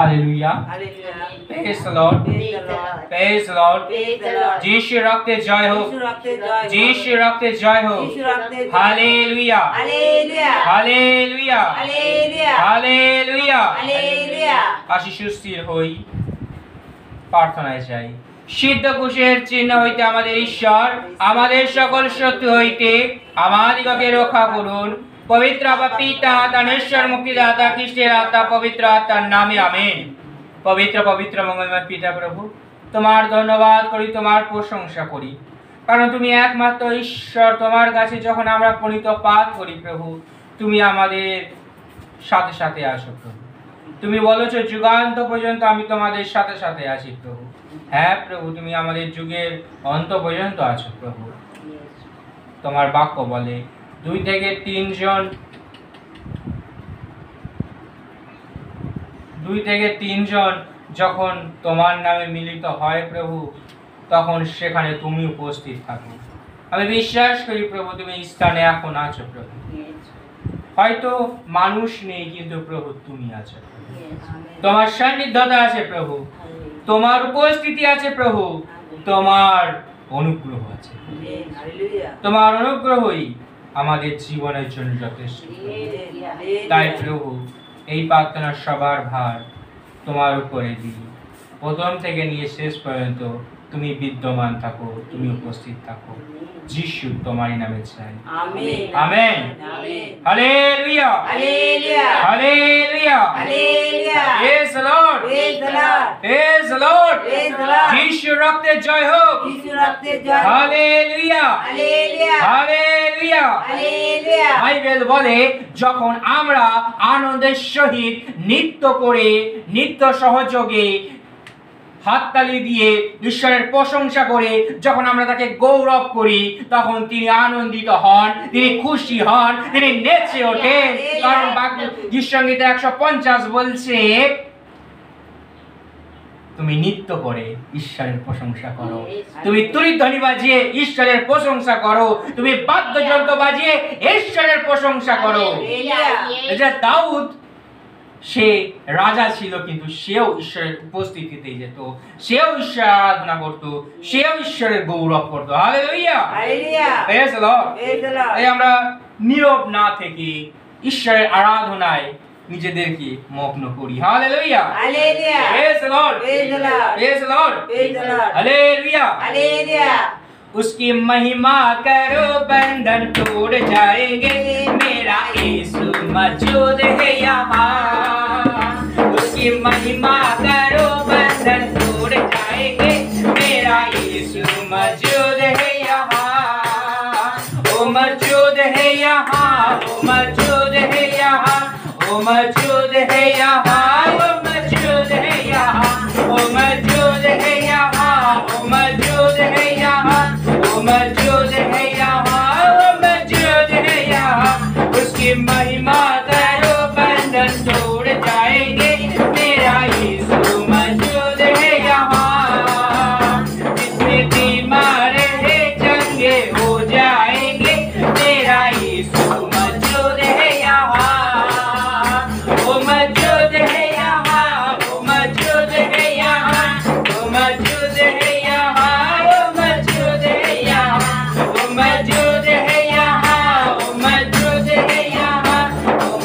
Hallelujah, praise the Lord, praise the Lord, यीशु रक्ते जय हो, यीशु रक्ते जय हो, हालेलुया, हालेलुया, हालेलुया। আসি সুস্থির হই, প্রার্থনায় যাই। সিদ্ধ কুশের চিহ্ন হইতে আমাদের ঈশ্বর আমাদের সকল শত্রু হইতে আমাদিগকে রক্ষা করুন। পবিত্র আবা পিতা তানেশ্বর মুক্তিদাতা খ্রিস্টের আত্মা পবিত্র আত্মার নামে আমেন। পবিত্র পবিত্র মঙ্গলময় পিতা প্রভু, তোমার ধন্যবাদ করি, তোমার প্রশংসা করি, কারণ তুমি একমাত্র ঈশ্বর। তোমার কাছে যখন আমরা প্রণীত পাঠ করি প্রভু, তুমি আমাদের সাথে সাথে আসো প্রভু। তুমি বলেছো যুগান্ত পর্যন্ত আমি তোমাদের সাথে সাথে আছি প্রভু। হ্যাঁ প্রভু, তুমি আমাদের যুগের অন্ত পর্যন্ত আছো প্রভু। তোমার বাক্য বলে 2 থেকে 3 জন যখন তোমার নামে মিলিত হয় প্রভু, তখন সেখানে তুমি উপস্থিত থাকো। আমি বিশ্বাস করি প্রভু তুমি স্থানে এখন আছো প্রভু। হয়তো মানুষ নেই, কিন্তু প্রভু তুমি আছো। তোমার সান্নিধ্যতা আছে প্রভু, তোমার উপস্থিতি আছে প্রভু, তোমার অনুগ্রহ আছে। তোমার অনুগ্রহই আমাদের জীবনের জন্য যথেষ্ট। তাই প্রভু এই প্রার্থনার সবার ভার তোমার উপরে দিই। প্রথম থেকে নিয়ে শেষ পর্যন্ত তুমি বিদ্যমান থাকো, তুমি উপস্থিত থাকো। যিশু তোমারই নামে চাই, amen, amen, hallelujah, hallelujah, hallelujah, hallelujah, praise the Lord, praise the Lord, praise the Lord, praise the Lord. যিশু রক্তে জয় হোক, যিশু রক্তে জয় হোক, hallelujah, hallelujah, hallelujah, hallelujah. Bible বলে যখন আমরা আনন্দের সহিত নৃত্য করে, নৃত্য সহযোগে হাততালি দিয়ে ঈশ্বরের প্রশংসা করে যখন আমরা তাকে গৌরব করি, তখন তিনি আনন্দিত হন, তিনি খুশি হন, তিনি নেচে ওঠেন। কারণ গীতসংহিতা 150 বলছে তুমি নৃত্য করে ঈশ্বরের প্রশংসা করো, তুমি তুরিধ্বনি বাজিয়ে ঈশ্বরের প্রশংসা করো, তুমি বাদ্যযন্ত্র বাজিয়ে ঈশ্বরের প্রশংসা করো। এটা দাউদ, সে রাজা ছিল, কিন্তু সেও ঈশ্বরের উপস্থিতিতে যেত, সেও ঈশ্বর আরাধনা করত, সেও ঈশ্বরের গৌরব করত। Hallelujah, hallelujah, praise the Lord, praise the Lord. এই আমরা নীরব না থেকে ঈশ্বরের আরাধনায় নিজেদেরকে মগ্ন করি। Hallelujah, hallelujah, praise the Lord, praise the Lord, praise the Lord, praise the Lord, hallelujah, hallelujah. उसकी महिमा करो बंधन टूट जाएंगे, मेरा यीशु मौजूद है यहाँ। उसकी महिमा करो बंधन टूट जाएंगे, मेरा यीशु मौजूद है यहाँ। वो मौजूद है यहाँ, वो मौजूद है यहाँ, वो मौजूद है यहाँ, वो मौजूद है यहाँ, वो मौजूद है यहाँ, वो मौजूद है यहाँ, वो मौजूद है यहाँ, वो मौजूद है यहाँ। उसकी महिमा करो बंधन टूट जाएंगे, मेरा यीशु मौजूद है यहाँ। जितने बीमार है चंगे हो जाएंगे, मेरा यीशु मौजूद है यहाँ। वो मौजूद है यहाँ, वो मौजूद है यहाँ, वो मौजूद है यहाँ, वो मौजूद है यहाँ, वो मौजूद है यहाँ, वो मौजूद है यहाँ, वो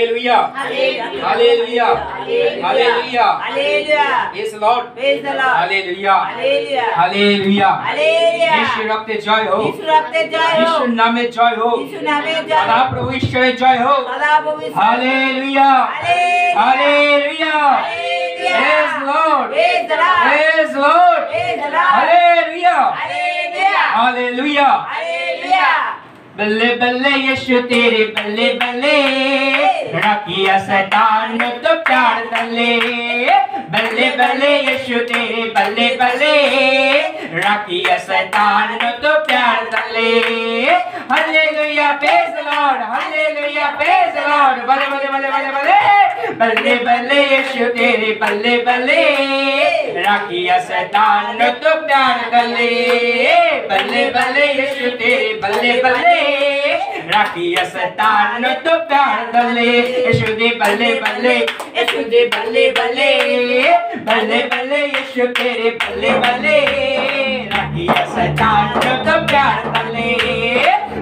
Hallelujah. Hallelujah. Hallelujah. Praise the Lord. Hallelujah. Hallelujah. যিশু রক্তে জয় হোক, যিশুর নামে জয় হোক, সদা প্রভু ঈশ্বরের জয় হোক। Hallelujah. Hallelujah. Praise the Lord. Praise the Lord. Hallelujah. Hallelujah. बल्ले बल्ले यीशु तेरे बल्ले बल्ले, रखिया शैतान तो प्यार तले। बल्ले बल्ले यीशु तेरे बल्ले बल्ले, रखिया शैतान तो प्यार तले। Hallelujah praise the Lord, hallelujah praise the Lord. बल्ले बल्ले बल्ले बल्ले बल्ले, बल्ले बल्ले यीशु तेरे बल्ले बल्ले, रखिया शैतान तो प्यार तले। बल्ले बल्ले यीशु तेरे बल्ले बल्ले, राखिया शैतान तो प्यार तले। यीशु दे बल्ले बल्ले, यीशु दे बल्ले बल्ले, बल्ले बल्ले यीशु तेरे बल्ले बल्ले, राखिया शैतान तो प्यार तले।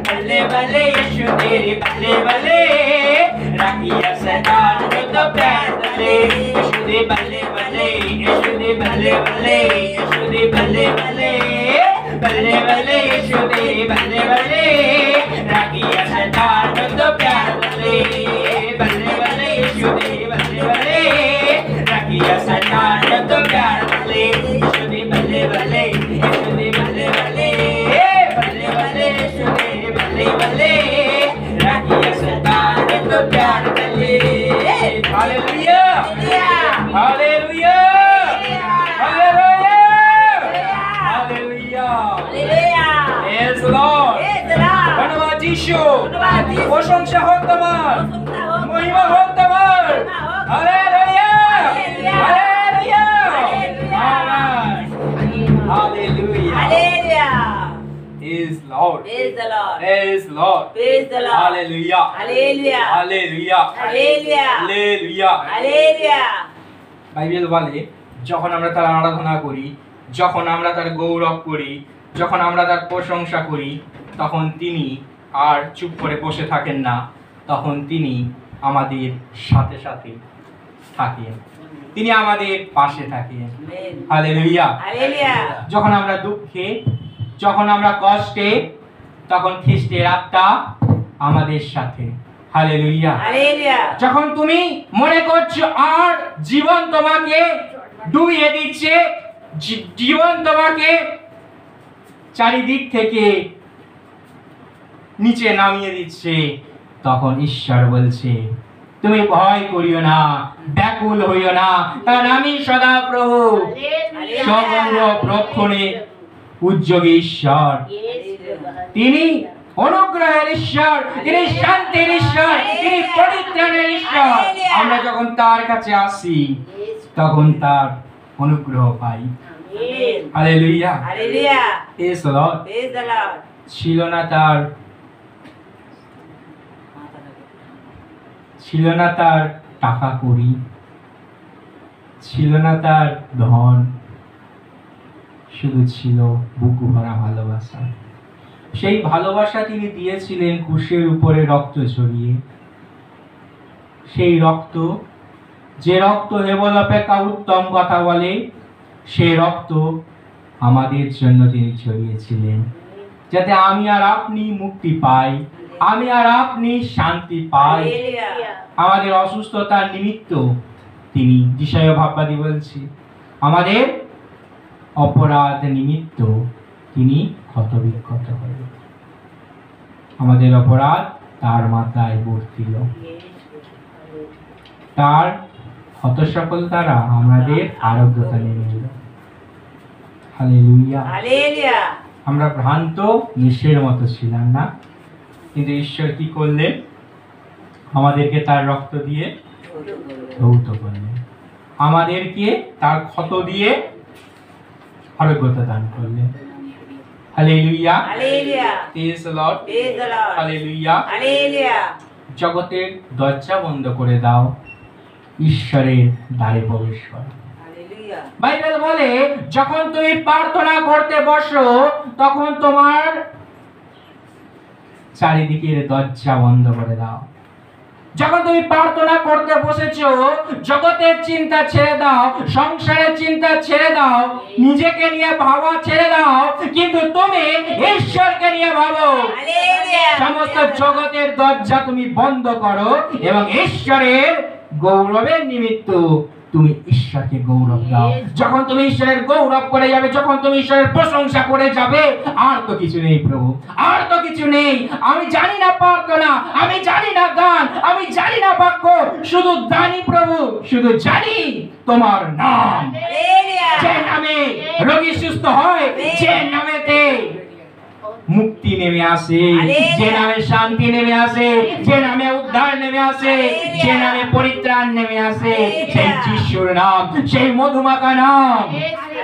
बल्ले बल्ले यीशु तेरे बल्ले बल्ले, राखिया शैतान तो प्यार तले। यीशु दे बल्ले बल्ले, यीशु दे बल्ले बल्ले, यीशु दे बल्ले बल्ले, बल्ले बल्ले यीशु तेरे बल्ले बल्ले, राखिया शैतान तो प्यार तले। बल्ले बल्ले यीशु तेरे बल्ले बल्ले, राखिया शैतान तो प्यार तले। यीशु दे बल्ले बल्ले, यीशु दे बल्ले बल्ले, बल्ले बल्ले यीशु तेरे बल्ले बल्ले, राखिया शैतान तो प्यार तले। Hallelujah, hallelujah, hallelujah, hallelujah. Praise the Lord. ধন্যবাদ যিশু, প্রশংসা হোক তোমার, মহিমা হোক তোমার। Hallelujah, hallelujah, hallelujah. Praise the Lord. Praise the Lord. Praise the Lord. Praise the Lord. Hallelujah. Hallelujah. Hallelujah. Hallelujah. Hallelujah. Hallelujah. Bible বলে যখন আমরা তার আরাধনা করি, যখন আমরা তার গৌরব করি, যখন আমরা তার প্রশংসা করি, তখন তিনি আর চুপ করে বসে থাকেন না, তখন তিনি আমাদের সাথে সাথে থাকেন, তিনি আমাদের পাশে থাকেন। হালেলুয়া। যখন আমরা দুঃখে, যখন আমরা কষ্টে, তখন খ্রিস্টের আত্মা আমাদের সাথে। হালেলুয়া। যখন তুমি মনে করছো আর জীবন তোমাকে ডুবিয়ে দিচ্ছে, জীবন তোমাকে চারিদিক থেকে নিচে নামিয়ে দিচ্ছে, তখন ঈশ্বর বলছে তুমি ভয় করিও না, ব্যাকুল হইও না, কারণ আমি সদা প্রভু সর্ব রক্ষণে উদ্যোগী ঈশ্বর। তিনি অনুগ্রহের ঈশ্বর, তিনি শান্তির ঈশ্বর, তিনি পরিত্রাণের ঈশ্বর। আমরা যখন তার কাছে আসি তখন তার অনুগ্রহ পাই। Hallelujah, hallelujah. Praise the Lord, praise the Lord. ছিল না তার টাকা কড়ি, ছিল না তার ধন, শুধু ছিল বুকু ভরা ভালোবাসা। সেই ভালোবাসা তিনি দিয়েছিলেন ক্রুশের উপরে রক্ত ঝরিয়ে। সেই রক্ত, যে রক্ত হেবল অপেক্ষা উত্তম কথা বলে, সেই রক্ত আমাদের জন্য তিনি ঝরিয়েছিলেন, যাতে আমি আর আপনি মুক্তি পাই, আমি আর আপনি শান্তি পাই। আমাদের অসুস্থতার নিমিত্ত তিনি, যিশায়া ভাববাদী বলছি, আমাদের অপরাধ নিমিত্ত তিনি ক্ষতবিক্ষত হলেন, আমাদের অপরাধ তার মাথায় বর্তিল, তার ক্ষত সকল দ্বারা আমাদের আরোগ্যতা নেমে এলো। Hallelujah, hallelujah. আমরা ভ্রান্ত নিঃস্বের মতো ছিলাম না, কিন্তু ঈশ্বর কি করলেন? আমাদেরকে তার রক্ত দিয়ে ধৌত করলেন, আমাদেরকে তার ক্ষত দিয়ে আরোগ্যতা দান করলেন। Hallelujah, hallelujah. Praise the Lord, praise the Lord. Hallelujah, hallelujah. জগতের দরজা বন্ধ করে দাও, ঈশ্বরের দ্বারে প্রবেশ করো। হালেলুয়া। বাইবেল বলে যখন তুমি প্রার্থনা করতে বসো তখন তোমার চারিদিকের দরজা বন্ধ করে দাও, যখন তুমি প্রার্থনা করতে বসেছো, জগতের চিন্তা ছেড়ে দাও, সংসারের চিন্তা ছেড়ে দাও, নিজেকে নিয়ে ভাবা ছেড়ে দাও, কিন্তু তুমি ঈশ্বরকে নিয়ে ভাবো। সমস্ত জগতের দরজা তুমি বন্ধ করো এবং ঈশ্বরের গৌরবের নিমিত্ত তুমি ঈশ্বরকে গৌরব দাও। যখন তুমি ঈশ্বরের গৌরব করে যাবে, যখন তুমি ঈশ্বরের প্রশংসা করে যাবে, আর তো কিছু নেই প্রভু, আর তো কিছু নেই। আমি জানি না প্রার্থনা, আমি জানি না গান, আমি জানি না বাক্য, শুধু জানি প্রভু, শুধু জানি তোমার নাম। যে নামে রোগী সুস্থ হয়, যে নামেতে মুক্তি নেমে আসে, যে নামে শান্তি নেমে আসে, যে নামে উদ্ধার নেমে আসে, যে নামে পরিত্রাণ নেমে আসে, সেই যিশুর নাম, সেই মধুমাখা নাম।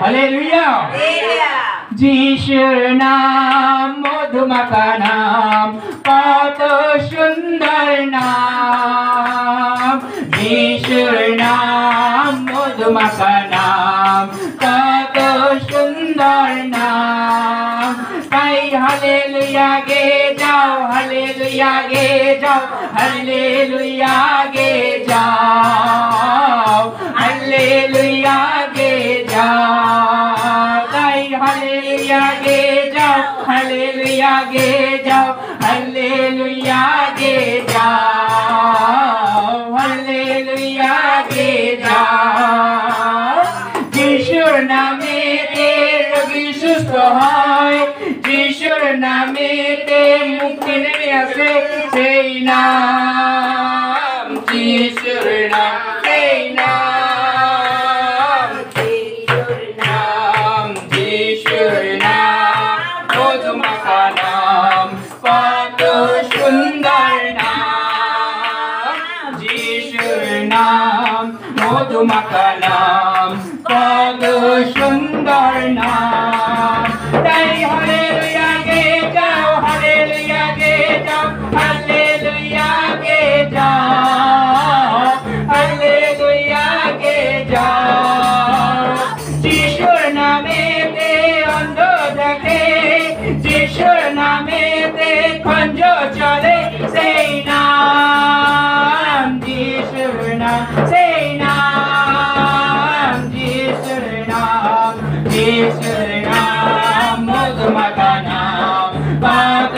হালেলুয়া। যিশুর নাম, মধুমাখা নাম, কত সুন্দর নাম। যিশুর নাম, মধুমাখা নাম, কত সুন্দর নাম। তাই হালেলুয়া গে যাও, হালেলুয়া গে যাও, হালেলুয়া গে যাও, হালেলুয়া গে যাও। তাই হালেলুয়া গে যাও, হালেলুয়া গে যাও, হালেলুয়া গে যাও, হালেলুয়া গে যাও। যিশুর নামেতে রোগী সুস্থ হয়, যিশুর নামেতে মুক্তি নেমে আসে, সেই নাম, যিশুর নাম, সেই নাম, যিশুর নাম, যিশুর নাম, মধুমাখা নাম, কত সুন্দর নাম। যিশুর নাম, মধুমাখা নাম, কত সুন্দর নাম। তাই হালেলুয়া গে যাও, হালেলুয়া গে যাও, হালেলুয়া গে যাও, হালেলুয়া গে যাও। যিশুর নামেতে অন্ধ দেখে, যিশুর নামেতে খঞ্জ চলে, সেই নাম, যিশুর নাম, সেই নাম, যিশুর নাম, যিশুর নাম, মধুমাখা নাম, কত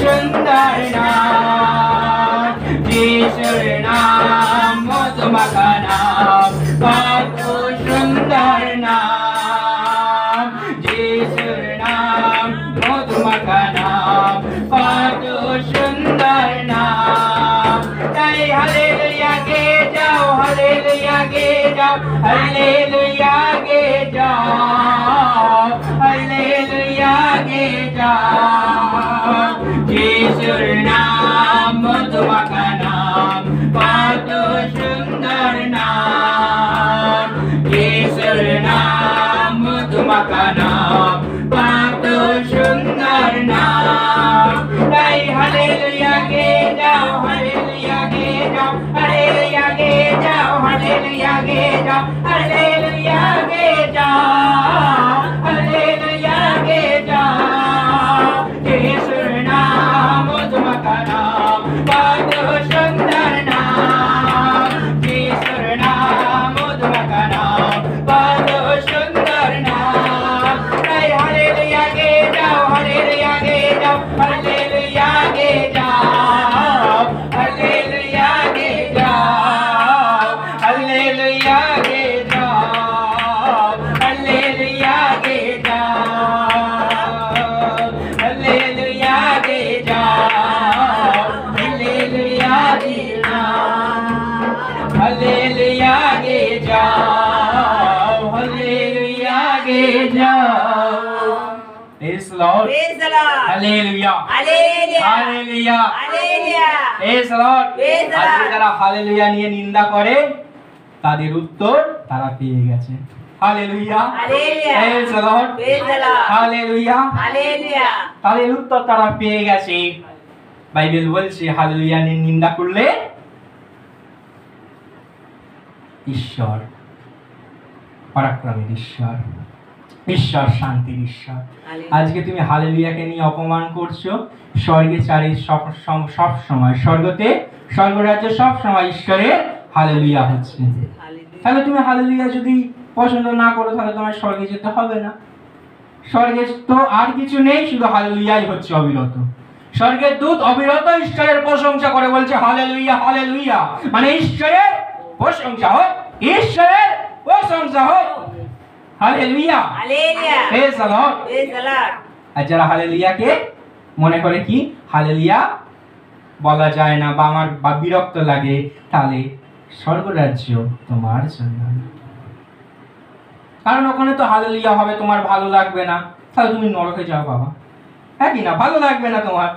সুন্দর নাম। যিশুর নাম, মধুমাখা নাম, কত সুন্দর নাম। যিশুর নাম, মধুমাখা নাম, কত সুন্দর নাম। তাই হালেলুয়া গে যাও, হালেলুয়া গে যাও, হালেলুয়া গে যাও, হালেলুয়া গে যাও। যিশুর নাম, মধুমাখা নাম, কত সুন্দর নাম। যিশুর নাম, মধুমাখা নাম, কত সুন্দর নাম। তাই হালেলুয়া গে যাও, হালেলুয়া গে যাও, হালেলুয়া গে যাও, হালেলুয়া গে যাও, হালেলুয়া গে যাও, হালেলুয়া গে যাও। যিশুর নাম, মধুমাখা নাম, কত সুন্দর নাম। যিশুর নাম, মধুমাখা নাম, কত সুন্দর নাম। তাই হালেলুয়া গে যাও, হালেলুয়া গে যাও, হালেলুয়া গে যাও, হালেলুয়া গে যাও, হালেলুয়া গে যাও, হালেলুয়া গে যাও, হালেলুয়া গে যাও, হালেলুয়া গে যাও, হালেলুয়া গে যাও, হালেলুয়া গে যাও। Praise the Lord. Praise the Lord. Hallelujah. Hallelujah. Hallelujah. Hallelujah. Praise the Lord. Praise the আজকে Lord. যারা হালেলুয়া নিয়ে নিন্দা করে, তাদের উত্তর তারা পেয়ে গেছে। Hallelujah. Hallelujah. Praise the Lord. Praise the Lord. Hallelujah. Hallelujah. তাদের উত্তর তারা পেয়ে গেছে। বাইবেল বলছে হালেলুয়া নিয়ে নিন্দা করলে ঈশ্বর, পরাক্রমের ঈশ্বর, ঈশ্বর শান্তির ঈশ্বর। আজকে তুমি হালেলুয়াকে নিয়ে অপমান করছো। স্বর্গে চারি সব সময় স্বর্গতে স্বর্গরাজ্যে সব সময় ঈশ্বরের হালেলুয়া হচ্ছে। তাহলে তুমি হালেলুয়া যদি পছন্দ না করো তাহলে তোমার স্বর্গে যেতে হবে না। স্বর্গে তো আর কিছু নেই, শুধু হালেলুয়াই হচ্ছে অবিরত। স্বর্গের দূত অবিরত ঈশ্বরের প্রশংসা করে বলছে হালেলুয়া হালেলুয়া, মানে ঈশ্বরের প্রশংসা হোক, ঈশ্বরের প্রশংসা হোক। Hallelujah, hallelujah, praise the Lord. Praise the Lord. আর যারা হালেলুয়াকে মনে করে কি হালেলুয়া বলা যায় না বা আমার বা বিরক্ত লাগে, তাহলে স্বর্গরাজ্য তোমার জন্য না। কারণ ওখানে তো হালেলুয়া হবে, তোমার ভালো লাগবে না, তাহলে তুমি নরকে যাও বাবা। হ্যাঁ কি না, ভালো লাগবে না তোমার।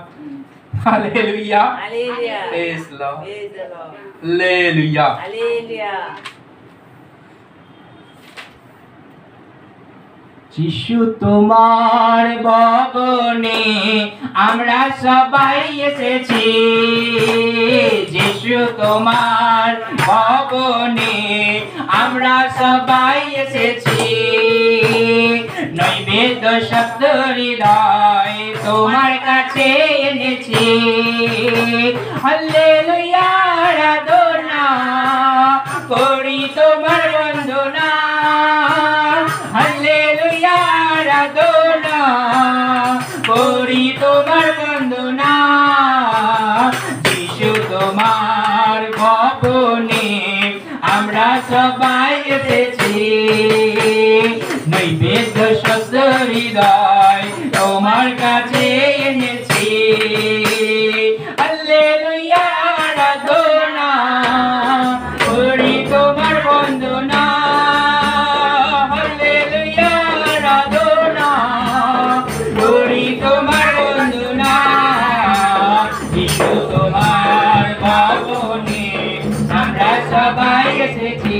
Hallelujah, hallelujah, praise the Lord, praise the Lord. Hallelujah. Hallelujah. যিশু তোমার ভবনে আমরা সবাই এসেছি। যিশু তোমার ভবনে আমরা সবাই এসেছি। নৈবেদ্য শব্দ হৃদয় তোমার কাছে এনেছি। হালেলুয়া, আরাধনা করি তোমার বন্দনা। হালেলুয়া, আরাধনা করি তোমার বন্দনা। যিশু তোমার ভবনে আমরা সবাই এসেছি। নৈবেদ্য শব্দ হৃদয় তোমার কাছে এনেছি। হালেলুয়া, আরাধনা করি তোমার বন্দনা। হালেলুয়া, আরাধনা করি তোমার বন্দনা। যিশু তোমার ভবনে আমরা সবাই এসেছি।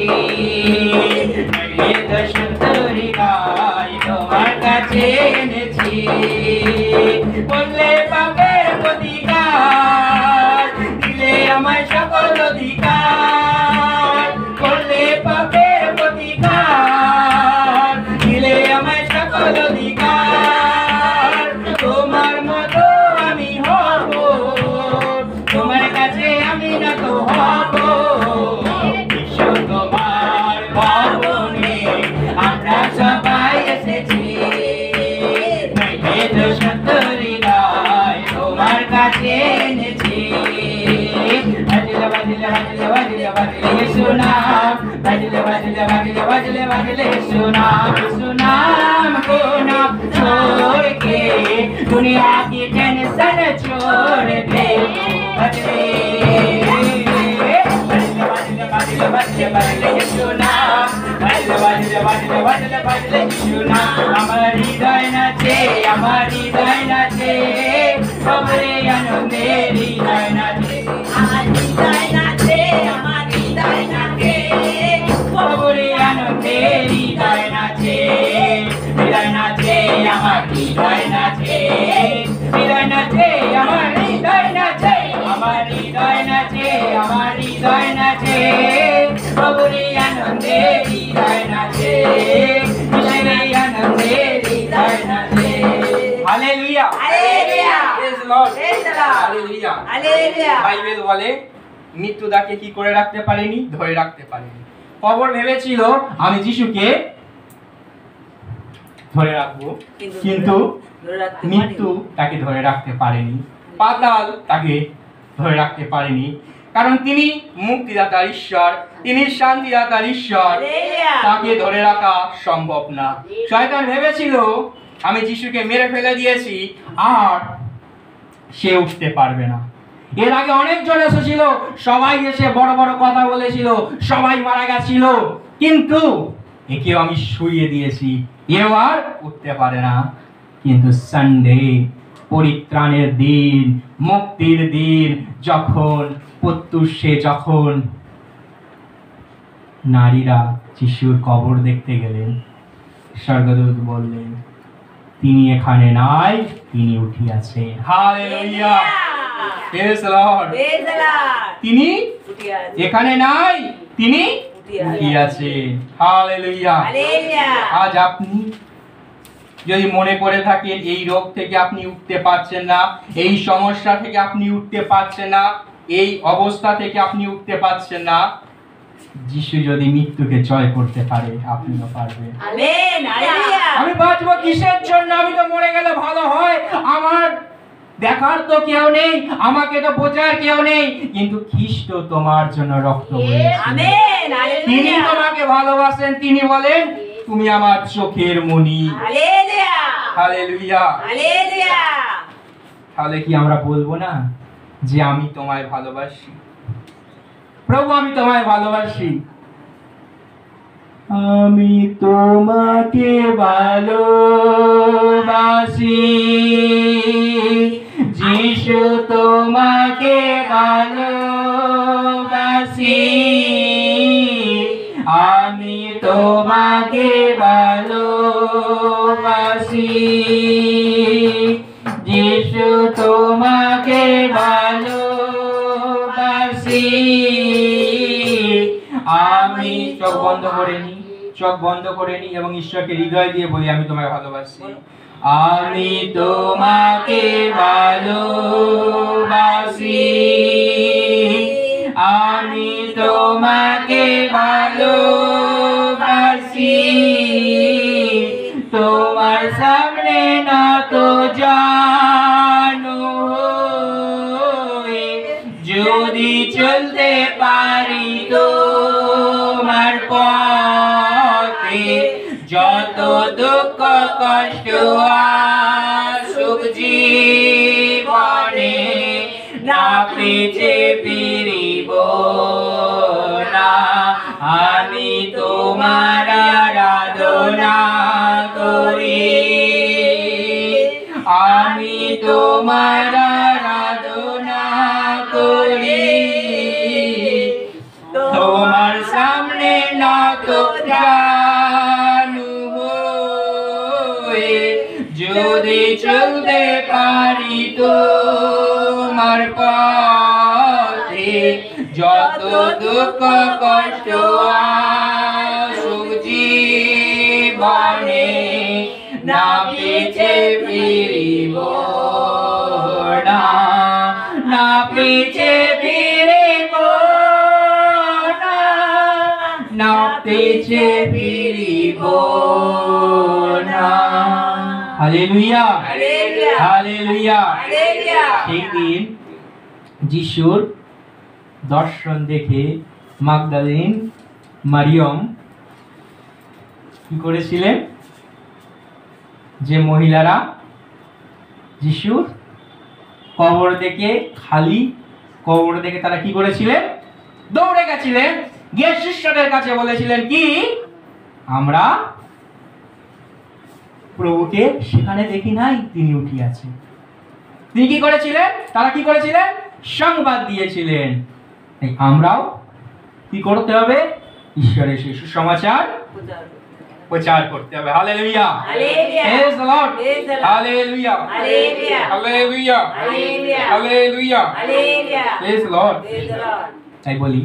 নৈবেদ্য শুদ্ধ হৃদয় তোমার কাছে এনেছি। বললে পাপের প্রতিকার, দিলে আমায় সকল অধিকার। বললে পাপের প্রতিকার, দিলে আমায় সকল অধিকার। তোমার মতো আমি হব, তোমার কাছে আমি না তো হব। বিশ্ব তোমার ভবনে আমরা সবাই এসেছি। নৈবেদ্য সত্য হৃদয় তোমার কাছে এনেছি। বাজলে বাজলে বাজলে বাজলে বাজলে সুনাম, বাজলে বাজলে বাজলে বাজলে বাজলে सुनाम सुनाम को ना छोड़ के दुनिया की टेंशन छोड़ दे। बजले बजले बजले बजले बजले सुनाम, बजले बजले बजले बजले बजले सुनाम। আমার হৃদয় নাচে, আমার হৃদয় নাচে, সবরে আনন্দে হৃদয় নাচে। আমার হৃদয় নাচে, আমার হৃদয় নাচে, সবরে আনন্দে হৃদয় নাচে। হৃদয় নাচে, আমার হৃদয় নাচে, হৃদয় নাচে, আমার হৃদয় নাচে, আমার হৃদয় নাচে, আমার হৃদয় নাচে। সবরে আনন্দে হৃদয় নাচে, সবরে আনন্দে হৃদয় নাচে। Hallelujah, hallelujah, praise the Lord, praise the Lord, hallelujah. Hallelujah. Bible বলে মৃত্যুদাকে কি করে রাখতে পারেনি, ধরে রাখতে পারেনি। কবর ভেবেছিল আমি যিশুকে ধরে রাখবো, কিন্তু ধরে রাখতে মৃত্যু তাকে ধরে রাখতে পারেনি, পাতাল তাকে ধরে রাখতে পারেনি। কারণ তিনি মুক্তিদাতার ঈশ্বর, তিনি শান্তিদাতার ঈশ্বর, হালেলুয়া। তাকে ধরে রাখা সম্ভব না। শয়তান ভেবেছিল আমি যিশুকে মেরে ফেলে দিয়েছি আর সে উঠতে পারবে না। এর আগে অনেকজন এসেছিল, সবাই এসে বড় বড় কথা বলেছিল, সবাই মারা গেছিল, কিন্তু একেও আমি শুইয়ে দিয়েছি, এও আর উঠতে পারে না। কিন্তু সানডে, পরিত্রাণের দিন, মুক্তির দিন, যখন প্রত্যুষে যখন নারীরা যিশুর কবর দেখতে গেলেন, স্বর্গদূত বললেন তিনি এখানে নাই, তিনি উঠিয়াছেন। Hallelujah, praise the Lord. Praise the Lord. তিনি উঠিয়া আছে। এখানে নাই, তিনি উঠিয়া আছে। উঠিয়াছেন। হালেলুয়া। হালেলুয়া। আজ আপনি যদি মনে করে থাকেন এই রোগ থেকে আপনি উঠতে পারছেন না, এই সমস্যা থেকে আপনি উঠতে পারছেন না, এই অবস্থা থেকে আপনি উঠতে পারছেন না, যিশু যদি মৃত্যুকে জয় করতে পারে আপনিও পারবেন। Amen, hallelujah. আমি বাঁচবো কিসের জন্য? আমি তো মরে গেলে ভালো হয়, আমার দেখার তো কেউ নেই, আমাকে তো বোঝার কেউ নেই, কিন্তু খ্রিস্ট তোমার জন্য রক্ত বলেছেন। আমেন, তিনি হালেলুয়া। তোমাকে ভালোবাসেন, তিনি বলেন তুমি আমার চোখের মণি। Hallelujah, hallelujah. হালেলুয়া। তাহলে কি আমরা বলবো না যে আমি তোমায় ভালোবাসি, প্রভু আমি তোমায় ভালোবাসি, আমি তোমাকে ভালোবাসি, যিশু তোমাকে ভালোবাসি, আমি তোমাকে ভালোবাসি, যিশু তোমাকে ভালোবাসি। আমি চোখ বন্ধ করে নি, চোখ বন্ধ করে নি এবং ঈশ্বরকে হৃদয় দিয়ে বলি আমি তোমায় ভালোবাসি। আমি তোমাকে ভালোবাসি, আমি তোমাকে ভালোবাসি, তোমার সামনে না তো জানো যদি চলতে পারি তোমার পথে, যত দুঃখ কষ্ট আসুক জীবনে, না পিছে ফিরিব না, আমি তোমার আরাধনা করি, আমি তোমার আরাধনা করি, তোমার সামনে নত জানু হয়ে যদি চলতে পারি তোমার পথে, যত দুঃখ কষ্ট আসুক জীবনে, না পিছে ফিরিব না, না পিছে ফিরিব না, না পিছে ফিরিব না। Hallelujah, hallelujah, hallelujah. হালেলুয়া। সেই দিন যিশুর দর্শন দেখে মাগদালিন মারিয়ম কি করেছিলেন? যে মহিলারা যিশুর কবর দেখে, খালি কবর দেখে তারা কি করেছিলেন? দৌড়ে গেছিলেন, গিয়ে শিষ্যদের কাছে বলেছিলেন কি আমরা প্রভুকে সেখানে দেখি নাই, তিনি উঠিয়াছেন। তিনি কি করেছিলেন? তারা কি করেছিলেন? সংবাদ দিয়েছিলেন। আমরাও কি করতে হবে? ঈশ্বরের সেই সুসমাচার প্রচার করতে হবে। Hallelujah, hallelujah. Praise the Lord, Praise the Lord. Hallelujah, hallelujah, hallelujah, hallelujah, hallelujah, hallelujah. Praise the Lord. Praise the Lord. তাই বলি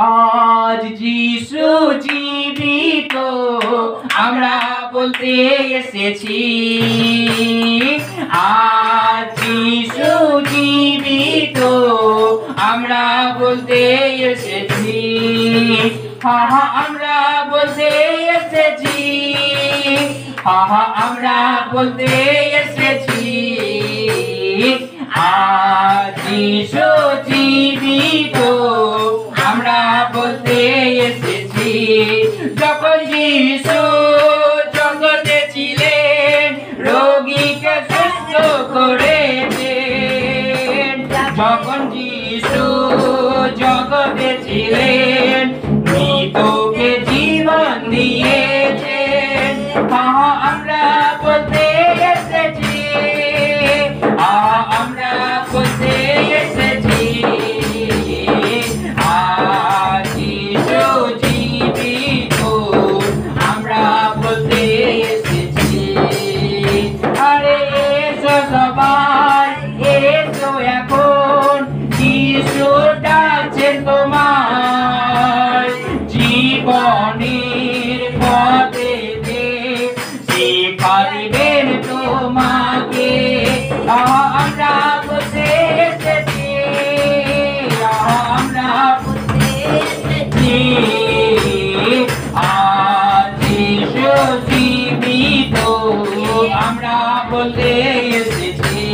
আজ যিশু জীবিত আমরা বলতে এসেছি, আজ যিশু জীবিত আমরা বলতে এসেছি, হা হা আমরা বলতে এসেছি, হা হা আমরা বলতে এসেছি, আজ যিশু জীবিত আমরা বলতে এসেছি। যখন যিশু জগতে ছিলেন রোগীকে সুস্থ করেছেন, যখন যিশু জগতে ছিলেন মৃতকে জীবন দিয়েছেন, আমরা বলতে এসেছি, আমরা বলতে এসেছি, আজ যিশু জীবিত আমরা বলতে এসেছি। আরে এসো সবাই, এসো এখন, যিশু ডাকছেন তোমায়, জীবনের পথে বলতে এসেছি,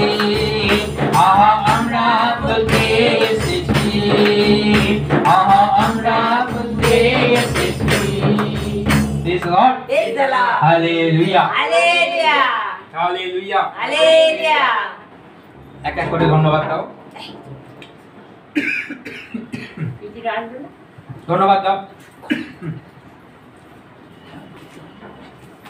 আহা আমরা বলতে এসেছি, আহা আমরা বলতে এসেছি। Praise the Lord. Praise the Lord. Hallelujah. Hallelujah. Hallelujah. Hallelujah. এক এক করে ধন্যবাদ দাও, কিছু রাখবে না? ধন্যবাদ দাও।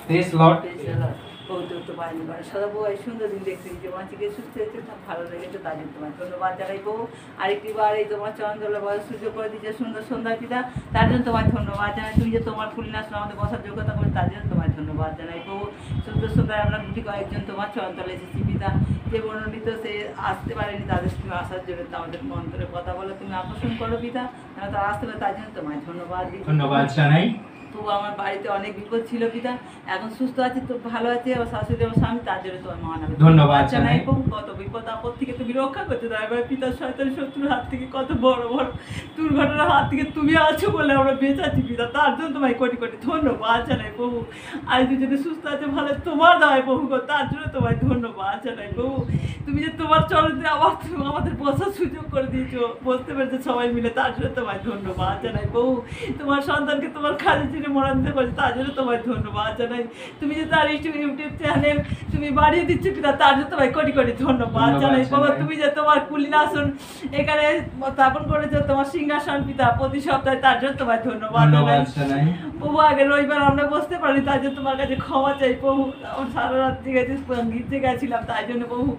Praise the Lord. Praise the Lord. বহুত বাড়ি বাড়ি সদাবু এই সুন্দর দিন দেখতে তোমার থেকে সুস্থ হয়েছে, খুব ভালো লেগেছে, তার জন্য তোমার ধন্যবাদ জানাই বউ। আরেকটি বার এই তোমার চন্দ্রলা বল সুযোগ করে দিচ্ছে সুন্দর সন্ধ্যা পিতা, তার জন্য তোমার ধন্যবাদ জানাই। তুমি যে তোমার ফুলনাশ আমাদের বসার যোগ্যতা করে তার জন্য তোমার ধন্যবাদ জানাই বউ। সুন্দর সন্ধ্যায় আমরা গুটি কয়েকজন তোমার চন্দ্রলে এসেছি পিতা, যে মনোনীত সে আসতে পারেনি তাদের তুমি আসার জন্য আমাদের মন্ত্রের কথা বলে তুমি আকর্ষণ করো পিতা, তারা আসতে পারে তার জন্য তোমায় ধন্যবাদ দিই। ধন্যবাদ জানাই। তবু আমার বাড়িতে অনেক বিপদ ছিল পিতা, এখন সুস্থ আছে, তো ভালো আছে, আমার শাশুড়ি আমার স্বামী, তার জন্য তোমার মহানামে ধন্যবাদ জানাই। কত বিপদ আপদ থেকে তুমি রক্ষা করতে দেবে পিতা, শয়তান শত্রুর হাত থেকে কত বড় বড় দুর্ঘটনার হাত থেকে তুমি আছো বলে আমরা বেঁচে আছি পিতা, তার জন্য তোমায় কোটি কোটি ধন্যবাদ জানাই প্রভু। আর দুজনে সুস্থ আছে ভালো তোমার দেওয়ায় প্রভু গো, তার জন্য তোমায় ধন্যবাদ জানাই প্রভু। তুমি যে তোমার চরণে আবার তুমি আমাদের বসার সুযোগ করে দিয়েছো, বসতে পেরেছো সবাই মিলে, তার জন্য তোমায় ধন্যবাদ জানাই প্রভু। তোমার সন্তানকে তোমার কাজের জন্য মরণ দিতে পারছি, তার জন্য তোমায় ধন্যবাদ জানাই। তুমি যে তার ইউটিউব চ্যানেল তুমি বাড়িয়ে দিচ্ছ পিতা, তার জন্য তোমায় কোটি কোটি ধন্যবাদ জানাই বাবা। তুমি যে তোমার কুলিনাসন এখানে স্থাপন করেছো, তোমার সিংহাসন পিতা প্রতি সপ্তাহে, তার জন্য তোমায় ধন্যবাদ জানাই প্রভু। আগে রবিবার আমরা বসতে পারি, তার জন্য তোমার কাছে ক্ষমা চাই প্রভু। আমরা সারা রাত গির্জে গেছিলাম, তাই জন্য প্রভু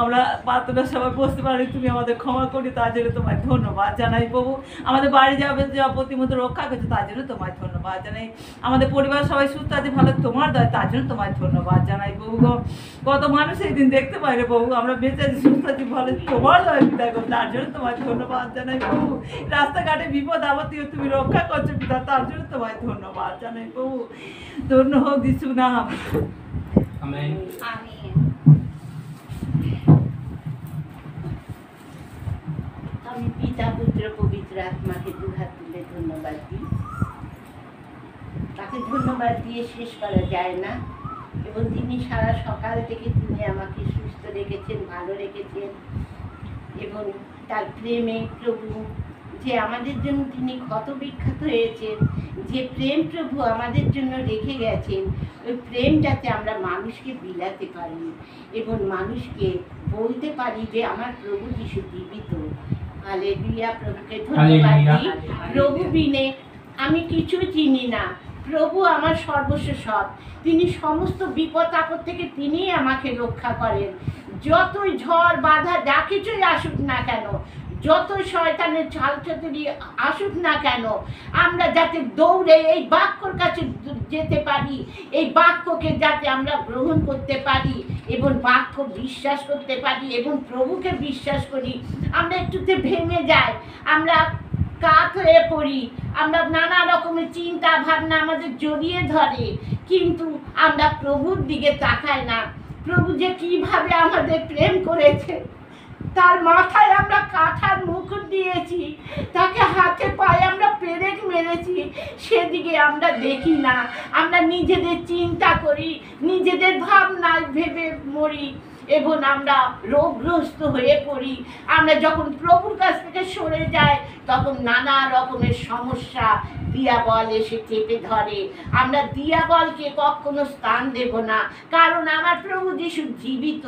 আমরা প্রার্থনার সবাই বসতে পারি, তুমি আমাদের ক্ষমা করি, তার জন্য তোমায় ধন্যবাদ জানাই প্রভু। আমাদের বাড়ি যাবে যা প্রতিমতো রক্ষা করছে, তার জন্য তোমায় ধন্যবাদ জানাই। আমাদের পরিবার সবাই সুস্থ আছে ভালো তোমার দয়, তার জন্য তোমায় ধন্যবাদ জানাই প্রভু গো। কত মানুষ এই দিন দেখতে পাই রে প্রভু, আমরা বেঁচে আছি সুস্থ আছি ভালো তোমার দয় পিতা গো, তার জন্য তোমায় ধন্যবাদ জানাই প্রভু। রাস্তাঘাটে বিপদ আপদ থেকে তুমি রক্ষা করছো পিতা, তার জন্য তোমায় ধন্যবাদ জানাই প্রভু। ধন্য হোক যিশু নাম। আমেন। আমি পিতা পুত্র পবিত্র আত্মাকে দুহাত তুলে ধন্যবাদ দিই। তাকে ধন্যবাদ দিয়ে শেষ করা যায় না, এবং তিনি সারা সকাল থেকে তিনি আমাকে সুস্থ রেখেছেন, ভালো রেখেছেন, এবং তার প্রেমে প্রভু যে আমাদের জন্য তিনি ক্ষত বিখ্যাত হয়েছেন, যে প্রেম প্রভু আমাদের জন্য রেখে গেছেন, ওই প্রেম যাতে আমরা মানুষকে বিলাতে পারি এবং মানুষকে বলতে পারি যে আমার প্রভু যিশু জীবিত। হালেলুয়া, প্রভুকে ধন্যবাদ দিই। প্রভু বিনে আমি কিছু চিনি না, প্রভু আমার সর্বস্ব সব। তিনি সমস্ত বিপদ আপদ থেকে তিনি আমাকে রক্ষা করেন। যতই ঝড় বাধা যা কিছুই আসুক না কেন, যত শয়তানের চালচতুরি আসুক না কেন, আমরা যাতে দৌড়ে এই বাক্যর কাছে যেতে পারি, এই বাক্যকে যাতে আমরা গ্রহণ করতে পারি এবং বাক্য বিশ্বাস করতে পারি এবং প্রভুকে বিশ্বাস করি। আমরা একটুতে ভেঙে যাই, আমরা কাত হয়ে পড়ি, আমরা নানা রকমের চিন্তা ভাবনা আমাদের জড়িয়ে ধরে, কিন্তু আমরা প্রভুর দিকে তাকাই না। প্রভু যে কিভাবে আমাদের প্রেম করেছে, তার মাথায় আমরা কাঁঠার মুকুট দিয়েছি, তাকে হাতে পায়ে আমরা পেরেক মেরেছি, সেদিকে আমরা দেখি না। আমরা নিজেদের চিন্তা করি, নিজেদের ভাবনায় ভেবে মরি এবং আমরা রোগগ্রস্ত হয়ে পড়ি। আমরা যখন প্রভুর কাছ থেকে সরে যাই, তখন নানা রকমের সমস্যা দিয়াবল এসে চেপে ধরে। আমরা দিয়াবলকে কখনো স্থান দেব না, কারণ আমার প্রভু যিশু জীবিত,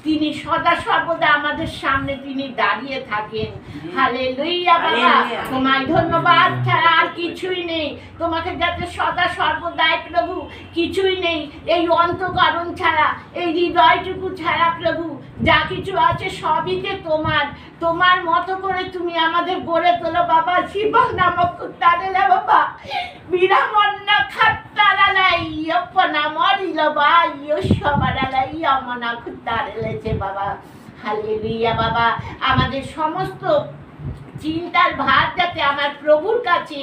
তিনি সদা সর্বদা আমাদের সামনে তিনি দাঁড়িয়ে থাকেন। হালেলুয়া বাবা, তোমায় ধন্যবাদ ছাড়া আর কিছুই নেই। তোমাকে যাতে সদা সর্বদাই প্রভু কিছুই নেই, এই অন্তঃকরণ ছাড়া, এই হৃদয়টুকু ছাড়া প্রভু যা কিছু আছে সবই যে তোমার। তোমার মতো করে তুমি আমাদের গড়ে তোলো বাবা। শিবা নামক তারেলা বাবা বিরামন্না খাত্তারালাই ইয়পনা মরিল বা ইয়সমারালাই আমনা খুত্তারেলেছে বাবা। হালেলুয়া বাবা, আমাদের সমস্ত চিন্তার ভার যাতে আমার প্রভুর কাছে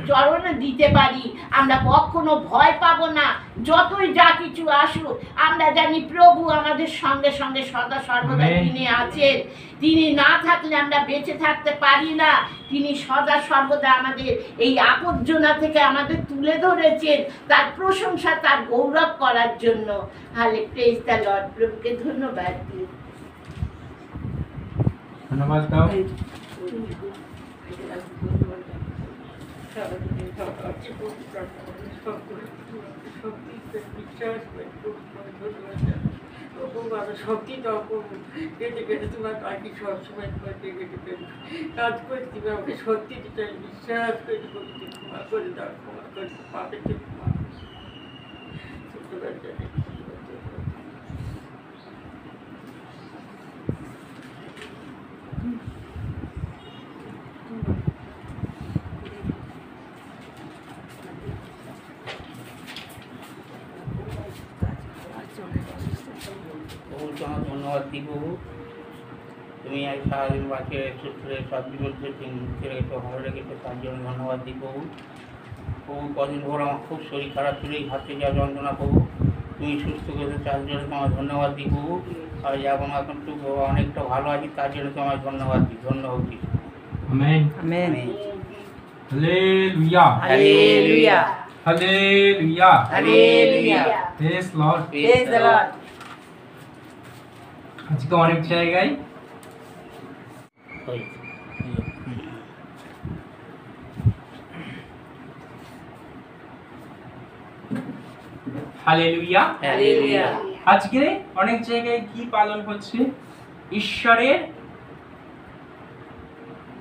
চরণে দিতে পারি। আমরা কখনো ভয় পাবো না, যতই যা কিছু আসুক আমরা জানি প্রভু আমাদের সঙ্গে সঙ্গে সদা সর্বদা আমেন। তিনি আছেন। তিনি না থাকলে আমরা বেঁচে থাকতে পারি না। তিনি সদা সর্বদা আমাদের এই আপজ্জনা থেকে আমাদের তুলে ধরেছেন তার প্রশংসা, তার গৌরব করার জন্য। হালে প্রেজ দ্য লর্ড। প্রভুকে ধন্যবাদ দিই। ধন্যবাদ দাও। শক্তি দাও প্রভু, কেটে কেটে তোমার বাকি সবসময় তোমার কাজ করে দিবে। আমাকে শক্তি দিতে বিশ্বাস করে ক্ষমা করে দাও, ক্ষমা করে পাপের ক্ষমা। প্রভু তোমার ধন্যবাদ দিই প্রভু, তুমি আজ সারাদিন বাঁচিয়ে রেখেছো, সব বিপদে মুক্তি রেখেছো, ভালো রেখেছো, তার জন্য ধন্যবাদ দিই প্রভু। প্রভু কদিন ভোর আমার খুব শরীর খারাপ ছিল, এই হাতে যা যন্ত্রণা প্রভু তুমি সুস্থ করেছো, তার জন্য তোমার ধন্যবাদ দিই প্রভু। আর এখন একটু অনেকটা ভালো আছি, তার জন্য তোমার ধন্যবাদ দিই। ধন্যবাদ দিই। Amen. Amen. Hallelujah. Hallelujah. Hallelujah. Hallelujah. Praise Lord. Praise the Lord. আজকে অনেক জায়গায় হালেলুয়া। হালেলুয়া। আজকে অনেক জায়গায় কি পালন হচ্ছে? ঈশ্বরের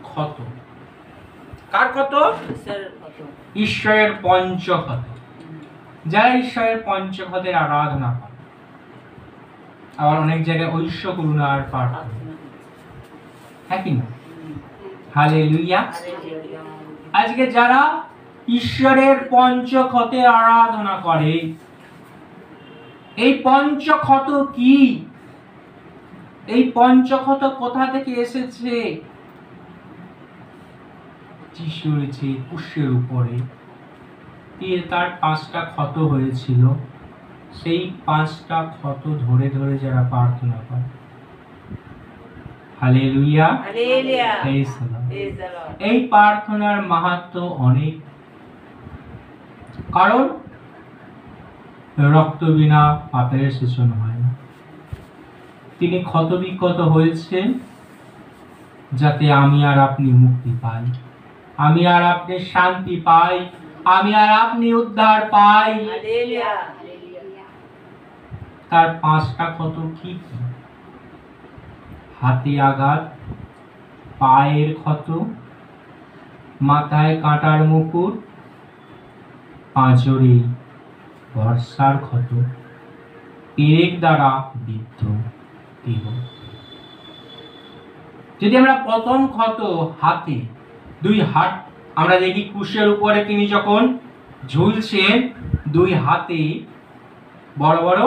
ক্ষত। কার ক্ষত? ঈশ্বরের পঞ্চক্ষত। যারা ঈশ্বরের পঞ্চক্ষতের আরাধনা করে। আবার অনেক জায়গায় ঐশ্ব করুণার প্রার্থনা। হ্যাঁ কি না? হালেলুয়া। আজকে যারা ঈশ্বরের পঞ্চক্ষতের আরাধনা করে, এই পঞ্চক্ষত কি? এই পঞ্চক্ষত কোথা থেকে এসেছে? যিশু রয়েছে ক্রুশের উপরে, তার 5টা ক্ষত হয়েছিল। সেই 5টা ক্ষত ধরে ধরে যারা প্রার্থনা করে, hallelujah, hallelujah. Praise the Lord. Praise the Lord. এই প্রার্থনার মাহাত্ম্য অনেক, কারণ রক্ত বিনা পাপের সেচন হয় না। তিনি ক্ষত বিক্ষত হয়েছেন যাতে আমি আর আপনি মুক্তি পাই, আমি আর আপনি শান্তি পাই, আমি আর আপনি উদ্ধার পাই। হালেলুয়া। তার 5টা ক্ষত কি কি? হাতে আঘাত, পায়ের ক্ষত, মাথায় কাঁটার মুকুট, পাঁজরে বর্ষার ক্ষত, পেরেক দ্বারা বিদ্ধ দেহ। যদি আমরা প্রথম ক্ষত হাতে, 2 হাত আমরা দেখি ক্রুশের উপরে তিনি যখন ঝুলছেন, 2 হাতে বড় বড়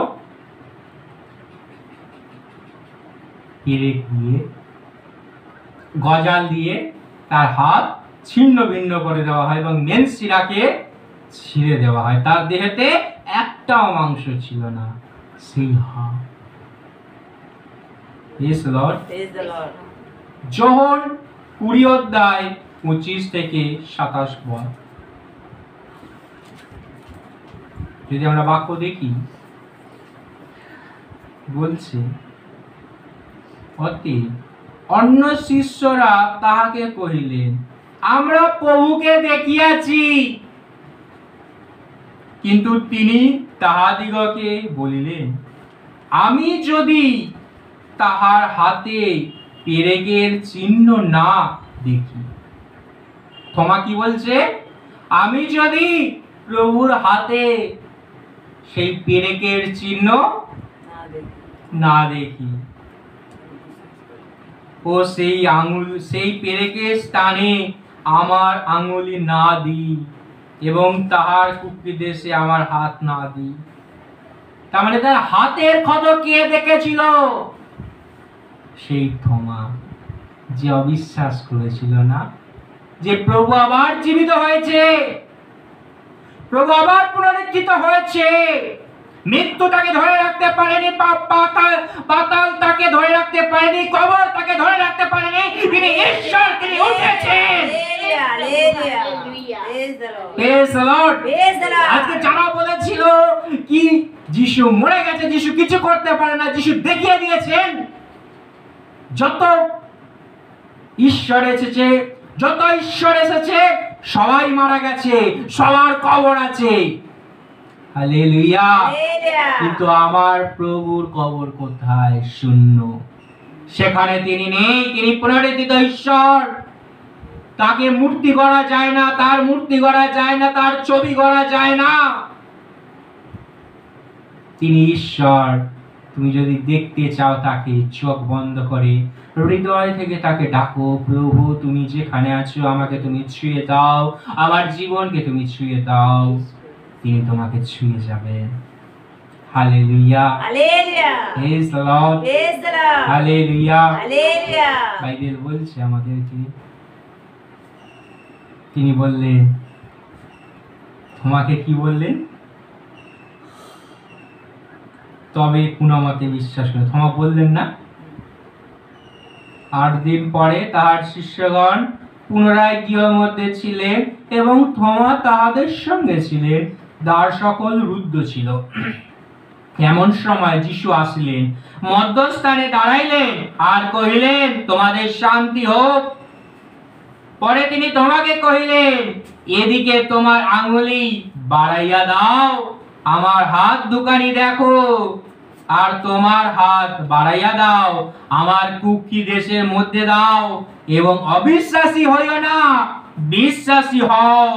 পেরেক দিয়ে, গজাল দিয়ে তার হাত ছিন্ন ভিন্ন করে দেওয়া হয় এবং মেন শিরাকে ছিঁড়ে দেওয়া হয়। তার দেহেতে একটাও মাংস ছিল না, সেই হাত। Praise the Lord. Praise the Lord. যোহন 20 অধ্যায় 25 থেকে 27 পদ। যদি আমরা বাক্য দেখি, বলছে, অন্য শিষ্যরা তাহাকে কহিলেন, আমরা প্রভুকে দেখিয়াছি। কিন্তু তিনি তাহাদিগকে বলিলেন, আমি যদি তাহার হাতে পেরেকের চিহ্ন না দেখি। থমা কি বলছে? আমি যদি প্রভুর হাতে সেই পেরেকের চিহ্ন না দেখি, ও সেই আঙুল, সেই পেরেকের স্থানে আমার আঙুলি না দিই এবং তাহার কুক্ষিদেশে আমার হাত না দিই। তার মানে তার হাতের ক্ষত কে দেখেছিল? সেই থমা। যে অবিশ্বাস করেছিল না, যে প্রভু আবার জীবিত হয়েছে, প্রভু আবার পুনরুত্থিত হয়েছে। মৃত্যু তাকে ধরে রাখতে পারেনি, পাতাল তাকে ধরে রাখতে পারেনি, কবর তাকে ধরে রাখতে পারেনি। তিনি ঈশ্বর, তিনি উঠেছেন। Praise the Lord. আজকে যারা বলেছিল কি যিশু মরে গেছে, যিশু কিছু করতে পারে না, যিশু দেখিয়ে দিয়েছেন, যত ঈশ্বর এসেছে সবাই মারা গেছে, সবার কবর আছে। হালেলুয়া। কিন্তু আমার প্রভুর কবর কোথায়? শূন্য। সেখানে তিনি নেই, তিনি পুনরুত্থিত ঈশ্বর। তাকে মূর্তি গড়া যায় না, তার মূর্তি গড়া যায় না, তার ছবি গড়া যায় না। তিনি ঈশ্বর। তুমি যদি দেখতে চাও তাকে, চোখ বন্ধ করে হৃদয় থেকে তাকে ডাকো, প্রভু তুমি যেখানে আছো আমাকে তুমি ছুঁয়ে দাও, আমার জীবনকে তুমি ছুঁয়ে দাও। তিনি তোমাকে ছুঁয়ে যাবেন। Hallelujah. Praise the Lord. Hallelujah. Bible বলছে আমাদেরকে, তিনি বললেন, তোমাকে কি বললেন? তবে কুনামতে বিশ্বাস করে। থমা বললেন না? 8 দিন পরে তাহার শিষ্যগণ পুনরায় গৃহের মধ্যে ছিলেন এবং থমা তাহাদের সঙ্গে ছিলেন। দ্বার সকল রুদ্ধ ছিল। এমন সময় যিশু আসিলেন, মধ্যস্থানে দাঁড়াইলেন আর কহিলেন, তোমাদের শান্তি হোক। পরে তিনি তোমাকে কহিলেন, এদিকে তোমার আঙ্গুলি বাড়াইয়া দাও, আমার হাত দুখানি দেখো, আর তোমার হাত বাড়াইয়া দাও, আমার কুক্ষি দেশের মধ্যে দাও, এবং অবিশ্বাসী হইও না, বিশ্বাসী হও।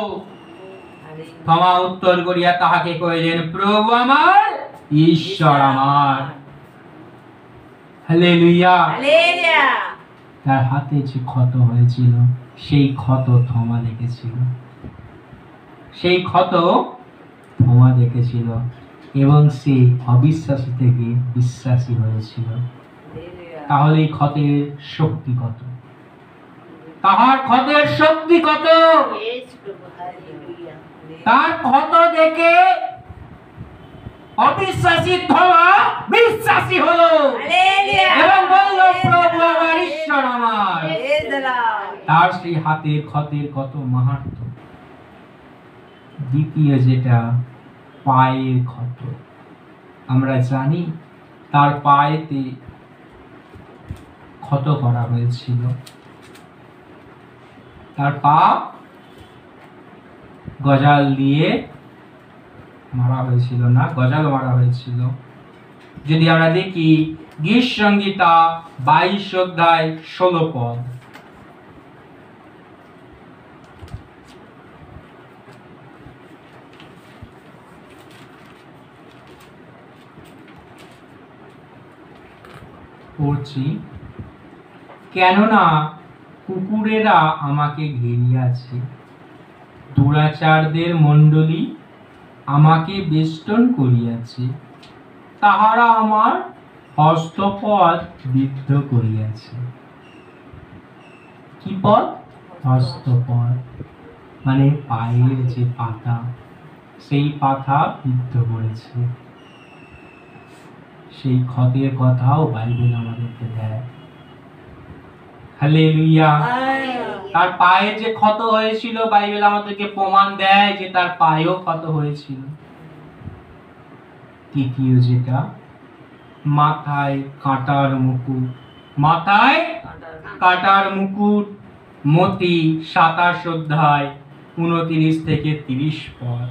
থমা উত্তর করিয়া তাহাকে কহিলেন, প্রভু আমার, ঈশ্বর আমার। হালেলুয়া। তার হাতে যে ক্ষত হয়েছিল, সেই ক্ষত থমা দেখেছিল, সেই ক্ষত থমা দেখেছিল, এবং সে অবিশ্বাসী থেকে বিশ্বাসী হয়েছিল। তাহলে এই ক্ষতের শক্তি কত? তাহার ক্ষতের শক্তি কত? তার ক্ষত দেখে অবিশ্বাসী থমা বিশ্বাসী হলো এবং বলল, প্রভু আমার, ঈশ্বর আমার। তার সেই হাতের ক্ষতের কত মাহাত্ম্য। দ্বিতীয় যেটা, পায়ের ক্ষত। আমরা জানি তার পায়েতে ক্ষত করা হয়েছিল, তার পা গজাল দিয়ে মারা হয়েছিল, না গজাল মারা হয়েছিল। যদি আমরা দেখি গীত সংহিতা 22 অধ্যায় 16 পদ, পড়ছি, কেননা কুকুরেরা আমাকে ঘেরিয়াছে, দুরাচারদের মণ্ডলী আমাকে বেষ্টন করিয়াছে, তাহারা আমার হস্তপদ বিদ্ধ করিয়াছে। কি পদ? হস্তপদ, মানে পায়ের যে পাতা, সেই পাতা বিদ্ধ করেছে। সেই ক্ষতের কথাও বাইবেল আমাদেরকে দেয়। হালেলুয়া। তার পায়ে যে ক্ষত হয়েছিল, বাইবেল আমাদেরকে প্রমাণ দেয় যে তার পায়েও ক্ষত হয়েছিল। তৃতীয় যেটা, মাথায় কাঁটার মুকুট। মাথায় কাঁটার মুকুট, মতি 27 অধ্যায় 29 থেকে 30 পদ।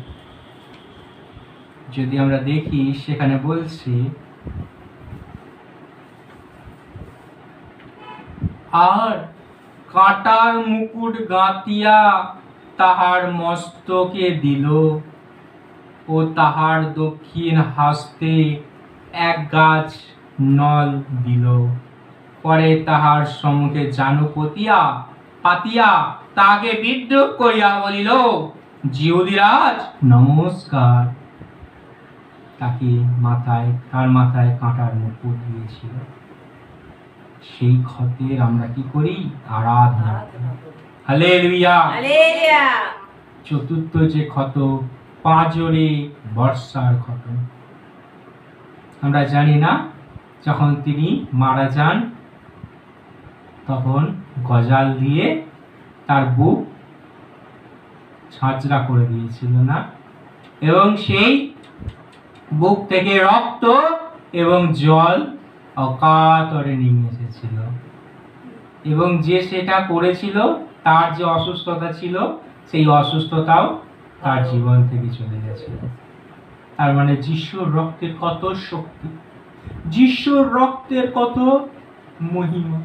যদি আমরা দেখি, সেখানে বলছে, আর কাঁটার মুকুট গাঁথিয়া তাহার মস্তকে দিল, ও তাহার দক্ষিণ হস্তে এক গাছ নল দিল। পরে তাহার সম্মুখে জানু পাতিয়া তাকে বিদ্রুপ করিয়া বলিল, জিহুদীরাজ নমস্কার। তাকে তার মাথায় কাঁটার মুকুট দিয়েছিল। সেই ক্ষতের আমরা কি করি? আরাধনা করি। হালেলুয়া। হালেলুয়া। চতুর্থ যে ক্ষত, পাঁজরে বর্ষার ক্ষত। আমরা জানি না, যখন তিনি মারা যান তখন গজাল দিয়ে তার বুক ছাঁচড়া করে দিয়েছিল না, এবং সেই বুক থেকে রক্ত এবং জল অকাতরে নেমে এসেছিল, এবং যে সেটা করেছিল তার যে অসুস্থতা ছিল সেই অসুস্থতাও তার জীবন থেকে চলে গেছিল। তার মানে যিশুর রক্তের কত শক্তি, যিশুর রক্তের কত মহিমা।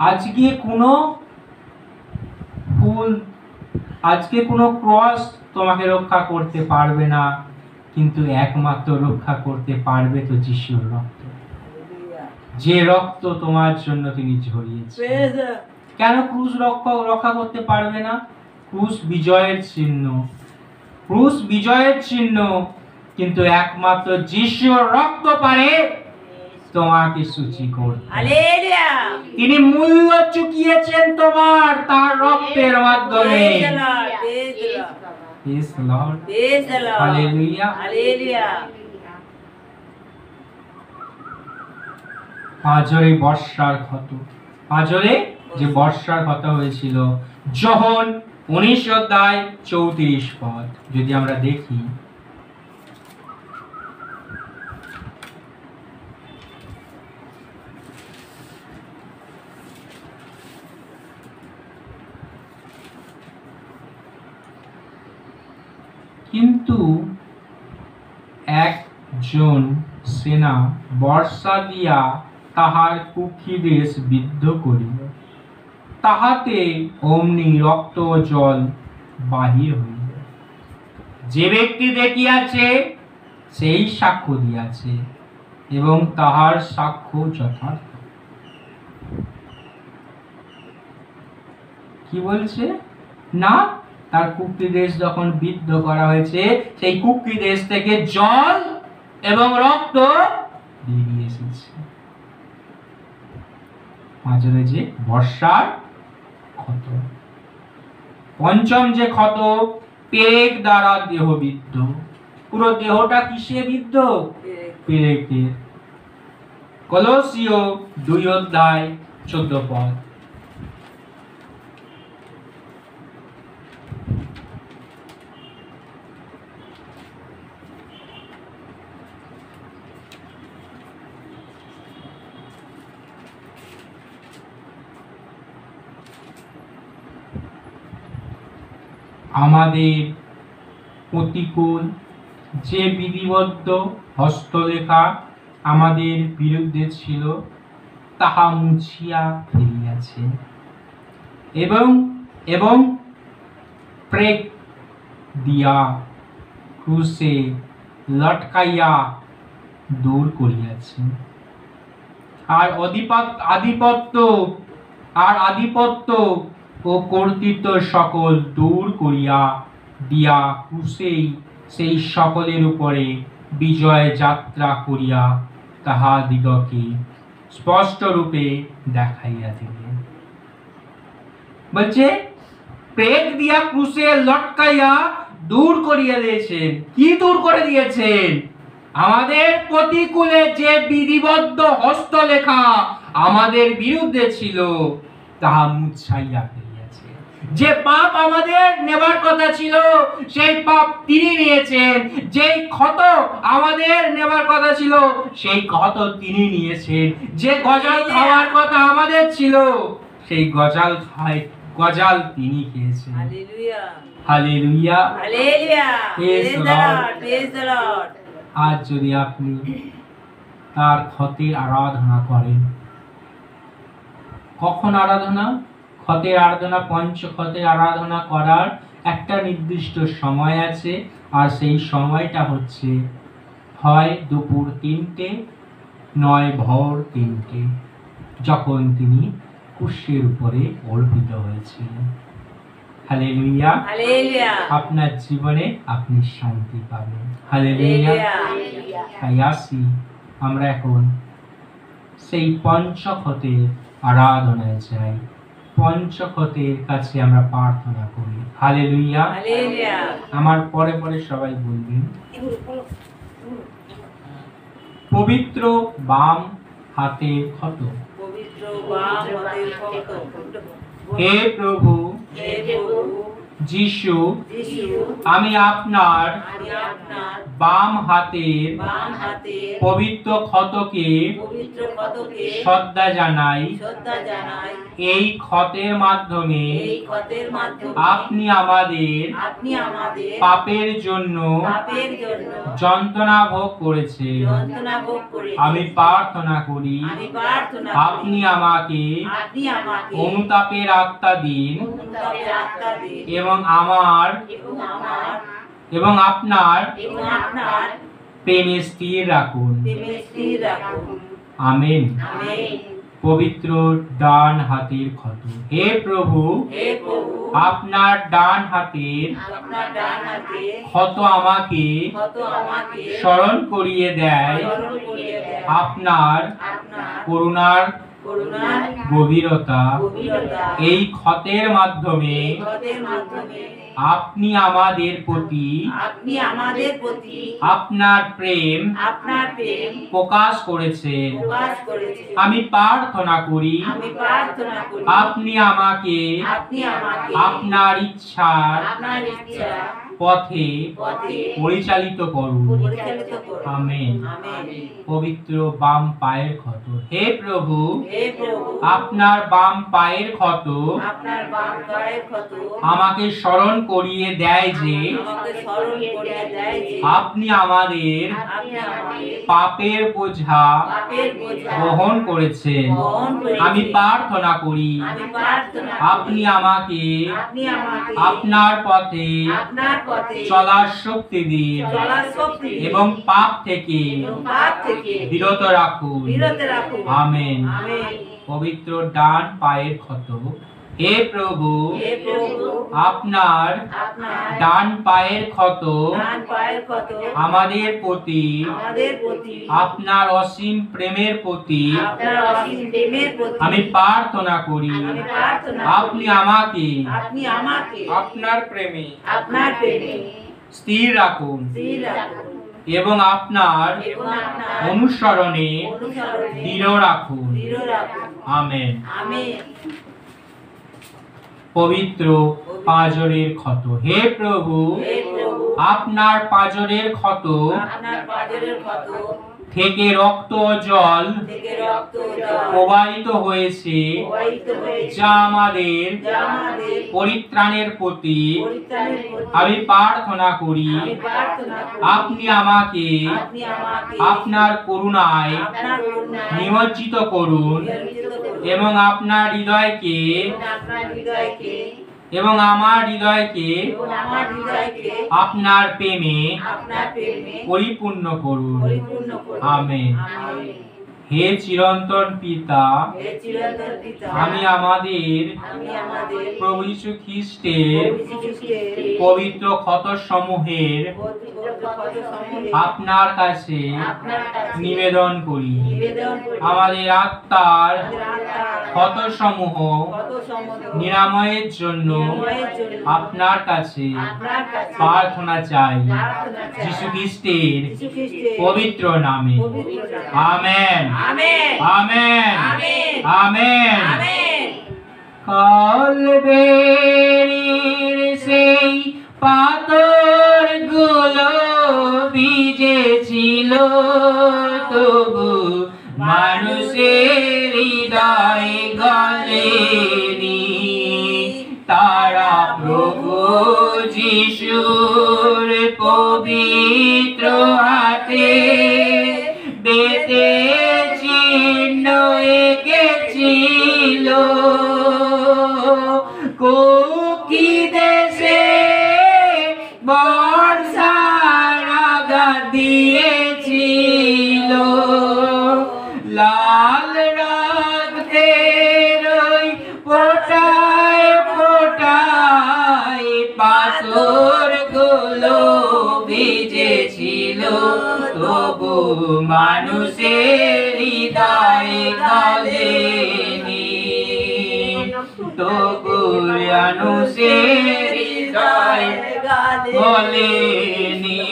আজকে কোনো ফুল, আজকে কোনো ক্রস তোমাকে রক্ষা করতে পারবে না, কিন্তু একমাত্র রক্ষা করতে পারবে তো যিশুর রক্ত, যে রক্ত তোমার জন্য তিনি ঝরিয়েছেন। Praise the কেন ক্রুশ রক্ষা করতে পারবে না? ক্রুশ বিজয়ের চিহ্ন, ক্রুশ বিজয়ের চিহ্ন, কিন্তু একমাত্র যিশুর রক্ত পারে তোমাকে সূচি করতে। হালেলুয়া। তিনি মূল্য চুকিয়েছেন তোমার তার রক্তের মাধ্যমে। Praise the Lord. Praise the Lord. Praise the Lord. Praise the Lord. Hallelujah. Hallelujah. পাঁজরে বর্ষার ক্ষত, পাঁজরে যে বর্ষার কথা হয়েছিল, যোহন 19 অধ্যায় 34 পদ যদি আমরা দেখি, কিন্তু একজন সেনা বর্ষা দিয়া তাহার কুক্ষিদেশ বিদ্ধ করিল, তাহাতে অমনি রক্ত ও জল বাহির হইল। যে ব্যক্তি দেখিয়াছে সেই সাক্ষ্য দিয়াছে, এবং তাহার সাক্ষ্য যথার্থ। কি বলছে না? তার কুক্ষি দেশ যখন বিদ্ধ করা হয়েছে, সেই কুক্ষি দেশ থেকে জল এবং রক্ত বেরিয়ে এসেছে। পাঁচরে যে বর্ষার ক্ষত। পঞ্চম যে ক্ষত, পেরেক দ্বারা দেহ বিদ্ধ। পুরো দেহটা কিসে বিদ্ধ? পেরেকে। কলোসীয় 2 অধ্যায় 14 পদ। আমাদের প্রতিকূল যে বিধিবদ্ধ হস্তলেখা আমাদের বিরুদ্ধে ছিল, তাহা মুছিয়া ফেলিয়াছে, এবং প্রেক দিয়া ক্রুশে লটকাইয়া দূর করিয়াছে। আর আধিপত্য ও কর্তৃত্ব সকল দূর করিয়া দিয়া ক্রুশেই সেই সকলের উপরে বিজয় যাত্রা করিয়া তাহাদিগকে স্পষ্ট রূপে দেখাইয়া দিলেন। বলছে প্রেত দিয়া ক্রুশে লটকাইয়া দূর করিয়া দিয়েছেন। কি দূর করে দিয়েছেন? আমাদের প্রতিকূলে যে বিধিবদ্ধ হস্তলেখা আমাদের বিরুদ্ধে ছিল, তাহা মুছাইয়া ফেলিয়াছে। যে পাপ আমাদের নেবার কথা ছিল, সেই পাপ তিনি নিয়েছেন। যেই ক্ষত আমাদের নেবার কথা ছিল, সেই ক্ষত তিনি নিয়েছেন। যে গজাল খাওয়ার কথা আমাদের ছিল, সেই গজাল তিনি খেয়েছেন। Hallelujah. Hallelujah. Hallelujah. Praise Praise the the Lord. Lord. Praise the Lord. আজ যদি আপনি তার ক্ষতের আরাধনা করেন, কখন আরাধনা? ক্ষতের আরাধনা, পঞ্চক্ষতের আরাধনা করার একটা নির্দিষ্ট সময় আছে, আর সেই সময়টা হচ্ছে হয় দুপুর 3টে, নয় ভোর 3টে, যখন তিনি ক্রুশের উপরে অর্পিত হয়েছিলেন। হালেলুয়া। Hallelujah. আপনার জীবনে আপনি শান্তি পাবেন। হালেলুয়া। Hallelujah. তাই আসি আমরা এখন সেই পঞ্চক্ষতের আরাধনায় যাই, পঞ্চক্ষতের কাছে আমরা প্রার্থনা করি। হালেলুয়া। হালেলুয়া। আমার পরে পরে সবাই বলবেন, পবিত্র বাম হাতের ক্ষত। পবিত্র বাম হাতের ক্ষত। হে প্রভু হে প্রভু যিশু, যিশু, আমি আপনার আমি আপনার বাম হাতের বাম হাতের পবিত্র ক্ষতকে পবিত্র ক্ষতকে শ্রদ্ধা জানাই। শ্রদ্ধা জানাই। এই ক্ষতের মাধ্যমে এই ক্ষতের মাধ্যমে আপনি আমাদের আপনি আমাদের পাপের জন্য পাপের জন্য যন্ত্রণা ভোগ করেছে। যন্ত্রণা ভোগ করেছেন। আমি প্রার্থনা করি আমি প্রার্থনা আপনি করি আমাকে আপনি আমাকে অনুতাপের আত্মা দিন অনুতাপের আত্মা দিন এবং আমার এবং আমার এবং আপনার এবং আপনার প্রেমে স্থির রাখুন। প্রেমে স্থির রাখুন। আমেন। আমেন। পবিত্র ডান হাতের ক্ষত। হে প্রভু হে প্রভু আপনার ডান হাতের আপনার ডান হাতে ক্ষত আমাকে কত আমাকে স্মরণ করিয়ে দেয় স্মরণ করিয়ে দেয় আপনার আপনার করুণার করুণার গভীরতা। গভীরতা। এই ক্ষতের মাধ্যমে এই ক্ষতের মাধ্যমে আপনি আমাদের প্রতি আপনি আমাদের প্রতি আপনার প্রেম আপনার প্রেম প্রকাশ করেছেন। প্রকাশ করেছেন। আমি প্রার্থনা করি আমি প্রার্থনা করি আপনি আমাকে আপনি আমাকে আপনার ইচ্ছার আপনার ইচ্ছা পথে পথে পরিচালিত করুন। পরিচালিত করুন। আমেন। আমেন। পবিত্র বাম পায়ের ক্ষত। হে প্রভু হে প্রভু আপনার বাম পায়ের ক্ষত আপনার বাম পায়ের ক্ষত আমাকে স্মরণ করিয়ে দেয় যে আমাকে স্মরণ করিয়ে দেয় যে আপনি আমাদের আপনি আমাদের পাপের বোঝা পাপের বোঝা বহন করেছেন। বহন করেছেন। আমি প্রার্থনা করি আমি প্রার্থনা করি আপনি আমাকে আপনি আমাকে আপনার পথে আপনার পথে চলার শক্তি দিন চলার শক্তি এবং পাপ থেকে এবং পাপ থেকে বিরত রাখুন। বিরত রাখুন। আমেন। আমেন। পবিত্র ডান পায়ের ক্ষত। হে প্রভু হে প্রভু আপনার আপনার ডান পায়ের ক্ষত ডান পায়ের ক্ষত আমাদের প্রতি আমাদের প্রতি আপনার অসীম প্রেমের প্রতি আপনার অসীম প্রেমের প্রতি আমি প্রার্থনা করি আমি প্রার্থনা আপনি আমাকে আপনি আমাকে আপনার প্রেমে আপনার প্রেমে স্থির রাখুন স্থির রাখুন এবং আপনার এবং আপনার অনুসরণে অনুসরণে দৃঢ় রাখুন। দৃঢ় রাখুন। আমেন। আমেন। পবিত্র পাঁজরের ক্ষত। হে প্রভু হে প্রভু আপনার পাঁজরের ক্ষত আপনার পাঁজরের ক্ষত থেকে রক্ত ও জল থেকে রক্ত ও জল প্রবাহিত হয়েছে প্রবাহিত হয়েছে, যা আমাদের যা আমাদের পরিত্রাণের প্রতি পরিত্রাণের প্রতি আমি প্রার্থনা করি আমি প্রার্থনা করি আপনি আমাকে আপনি আমাকে আপনার করুণায় আপনার করুণায় নিমজ্জিত করুন নিয়োজিত করুন এবং আপনার হৃদয়কে এবং আপনার হৃদয়কে এবং আমার হৃদয়কে এবং আমার হৃদয়কে আপনার প্রেমে আপনার প্রেমে পরিপূর্ণ করুন। পরিপূর্ণ করুন। আমেন। আমেন। হে চিরন্তন পিতা হে চিরন্তন পিতা আমি আমাদের আমি আমাদের প্রভু যীশু খ্রিস্টের প্রভু যীশু খ্রিস্টের পবিত্র ক্ষতসমূহের পবিত্র ক্ষতসমূহে আপনার কাছে আপনার কাছে নিবেদন করি। নিবেদন করি। আমাদের আত্মার আমাদের আত্মার ক্ষতসমূহ ক্ষতসমূহ নিরাময়ের জন্য নিরাময়ের জন্য আপনার কাছে আপনার কাছে প্রার্থনা চাই প্রার্থনা চাই। যীশু খ্রিস্টের যীশু খ্রিস্টের পবিত্র নামে। পবিত্র নামে। Amen. Amen. Amen. Amen. Amen. Amen. কালবেরির সেই পাথর গুলো ভিজেছিল তবু মানুষের হৃদয় গলেনি। তারা প্রভু যিশুর পবিত্র হাতে বেঁধে চিহ্ন এঁকেছিল। কোকি দেশে বর্ষার আঘাত দিয়েছিল। লাল রক্তের ওই ফোঁটায় ফোঁটায় পাথর গুলো ভিজেছিল। ছিল তবু মানুষের হৃদয় গলেনি, তবু মানুষের হৃদয় গলেনি।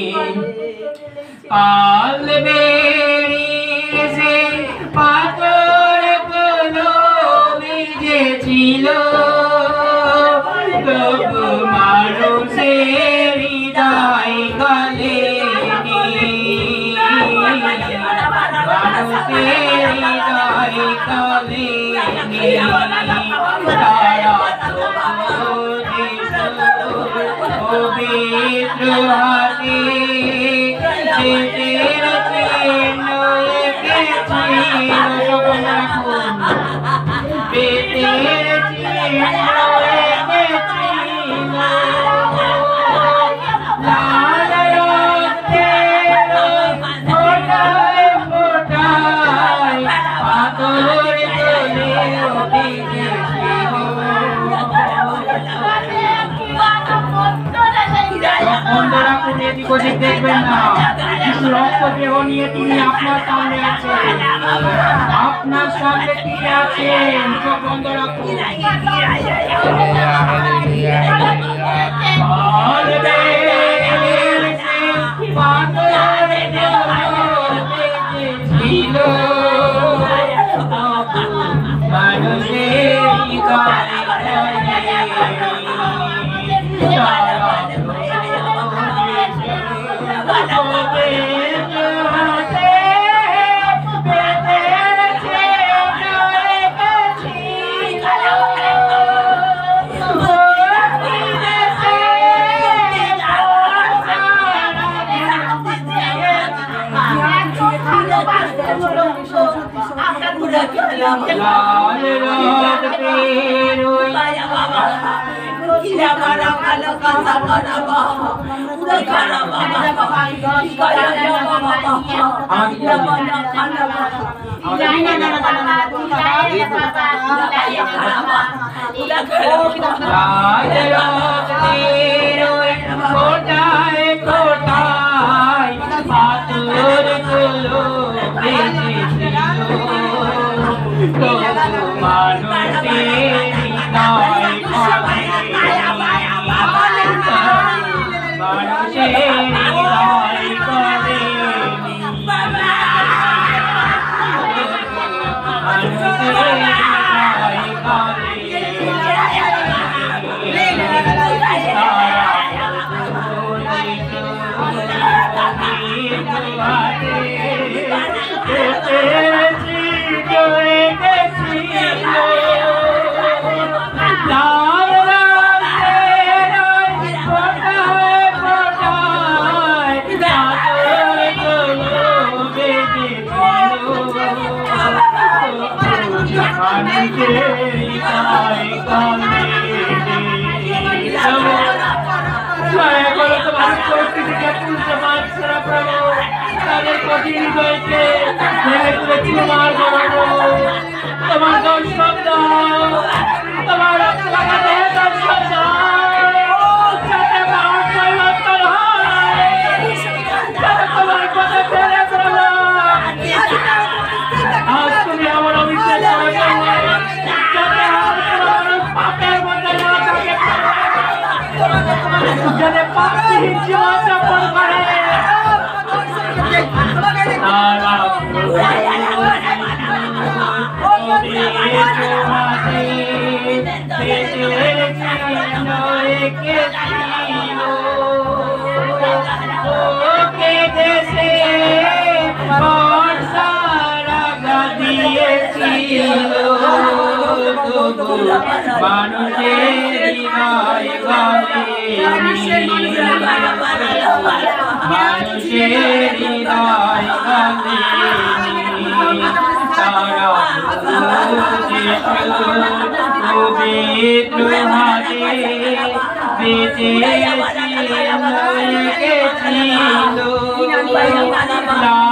কাল বেরিয়ে পাথরগুলো ভিজেছিল, তবু মানুষের হৃদয় গলেনি, মানুষের হৃদয় গলেনি। পবিত্র হাতে পেটের চিহ্ন এঁকেছিল, পেটের চিহ্ন এঁকেছিল, লাল রক্তের ফোঁটায় ফোঁটায় পাথর গলে ভিজেছিল। বন্ধুরা, কোনো এদিক ওদিক দেখবেন না, কিছু রক্ত দেহ নিয়ে তিনি আপনার সামনে আছেন, আপনার সামনে তিনি আছেন। চোখ বন্ধ রাখুন।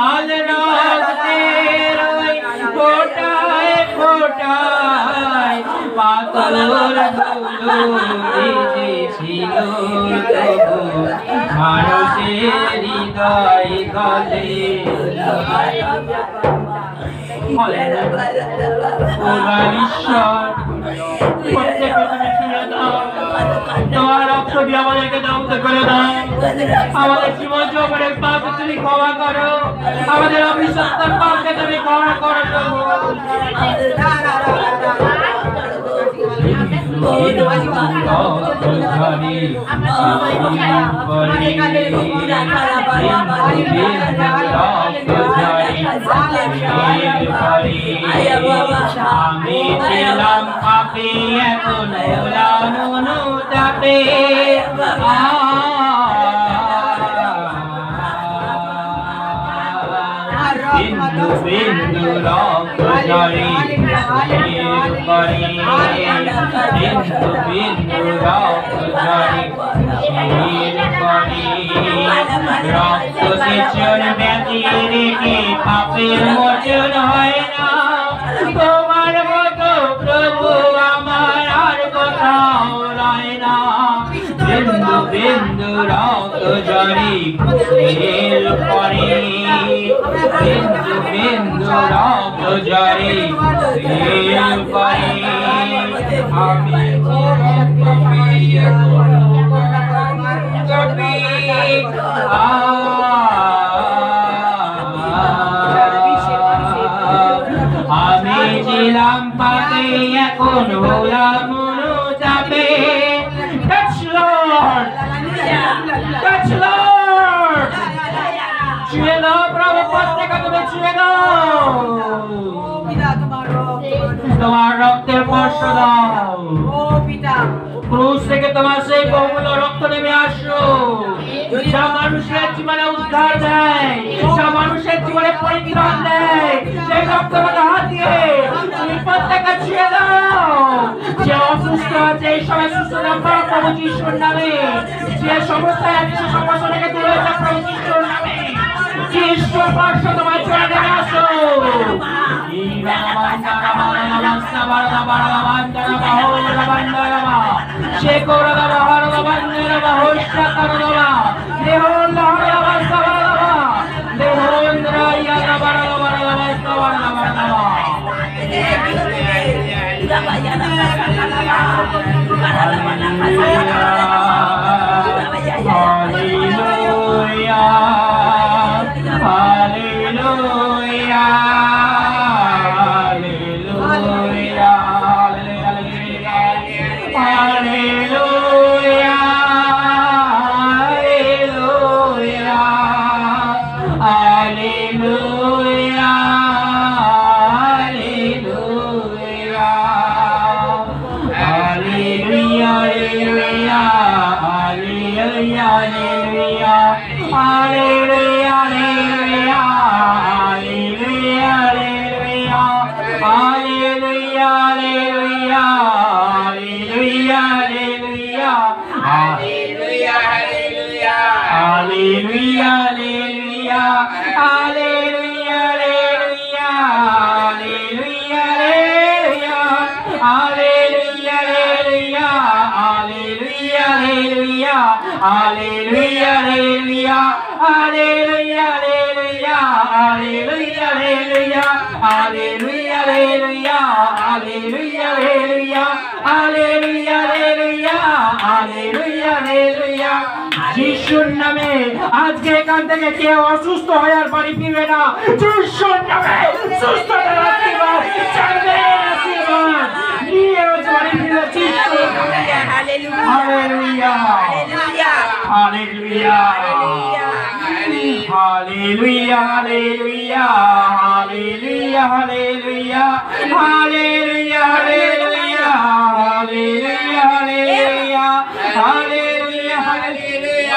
लाल रक्त फोटाए फोटाए তোর ধুলো ছিল তবু মানুষের হৃদয় গলে তোমার রক্ত দিয়ে আমাদেরকে ধ্বংস করে দাও, আমাদের জীবন যৌবনের পাপকে তুমি ক্ষমা করো, আমাদের অভিশপ্তের পাপকে তুমি ক্ষমা করো প্রভু। আমি ছিলাম পাপী এখন হলাম অনুতাপে, বিন্দু বিন্দু রক্ত ঝরে করে, বিন্দু বিন্দু রক্ত ঝরে করে, রক্ত সেচন ব্যাধি রেখে পাপের মোচন হয় না, তোমার মতো প্রভু আমার আর কোথাও রয় না। বিন্দু বিন্দু রক্ত ঝরে করে, বিন্দু বিন্দু রক্ত ঝরে করে, আমি আমি ছিলাম পাপে এখন হলাম অনুতাপে। Touch Lord, touch Lord, ছুঁয়ে দাও প্রভু, প্রত্যেকে তুমি ছুঁয়ে দাও, তোমার রক্তের স্পর্শ দাও, ক্রুশ থেকে তোমার সেই বহুমূল্য রক্ত নেমে আসো, যা মানুষের জীবনে উদ্ধার দেয়, যা মানুষের জীবনে পরিত্রাণ দেয়, সেই রক্ত হাত দিয়ে তুমি প্রত্যেকে ছুঁয়ে দাও। যে অসুস্থ আছে এই সময় সুস্থতা পাও প্রভু যিশুর নামে, যে সমস্যায় আছে সে সমস্যা থেকে দূরে যাও প্রভু যিশুর নামে, যিশুর স্পর্শ তোমার চলে নেমে আসো। যিশুর নামে আজকে এখান থেকে কেউ অসুস্থ হয়ে আর বাড়ি ফিরবে না। যিশুর নামে সুস্থতার আশীর্বাদ চাইবে, আশীর্বাদ নিয়ে বাড়ি ফিরে যিশুর নামে। Hallelujah, hallelujah, hallelujah, hallelujah, hallelujah, hallelujah, hallelujah, hallelujah, hallelujah, hallelujah, hallelujah, hallelujah,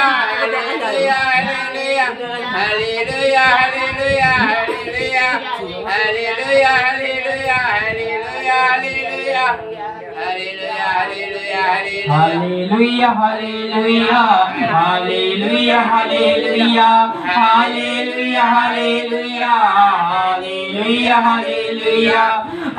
hallelujah, hallelujah, hallelujah, hallelujah, hallelujah, hallelujah, hallelujah, hallelujah, hallelujah, hallelujah, hallelujah, hallelujah, hallelujah, hallelujah, hallelujah,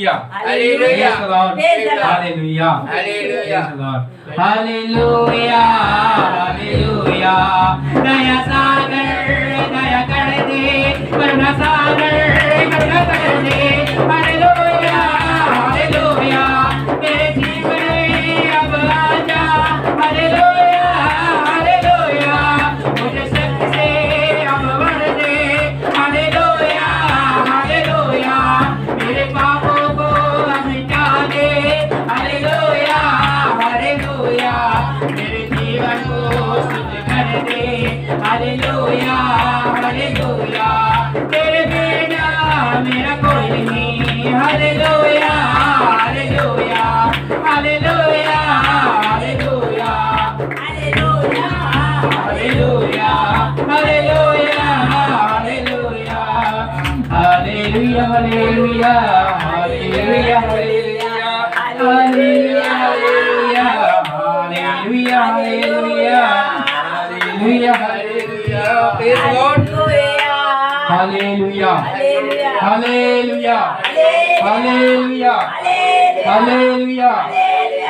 Hallelujah. Hallelujah. Praise the Lord. Praise the Lord. Hallelujah. Hallelujah. Praise the Lord. Hallelujah. Hallelujah. दया सागर दया कर दे, करुणा सागर करुणा कर दे। Hallelujah. Hallelujah. मेरे जीवन में अब आजा। Hallelujah. Hallelujah. मुझे शक्ति से अब भर दे। Hallelujah. Hallelujah. मेरे पापों को अब मिटा दे। Hallelujah. Hallelujah. मेरे जीवन को शुद्ध कर दे। Hallelujah. Hallelujah. तेरे बिना मेरा कोई नहीं। Hallelujah. Hallelujah. Hallelujah. Hallelujah. Hallelujah. Hallelujah. Hallelujah. Hallelujah. Hallelujah. Hallelujah. Hallelujah. Hallelujah. Hallelujah. Hallelujah. Hallelujah. Hallelujah. Hallelujah. Praise the Lord. Hallelujah. Hallelujah. Hallelujah. Hallelujah. Hallelujah. Hallelujah.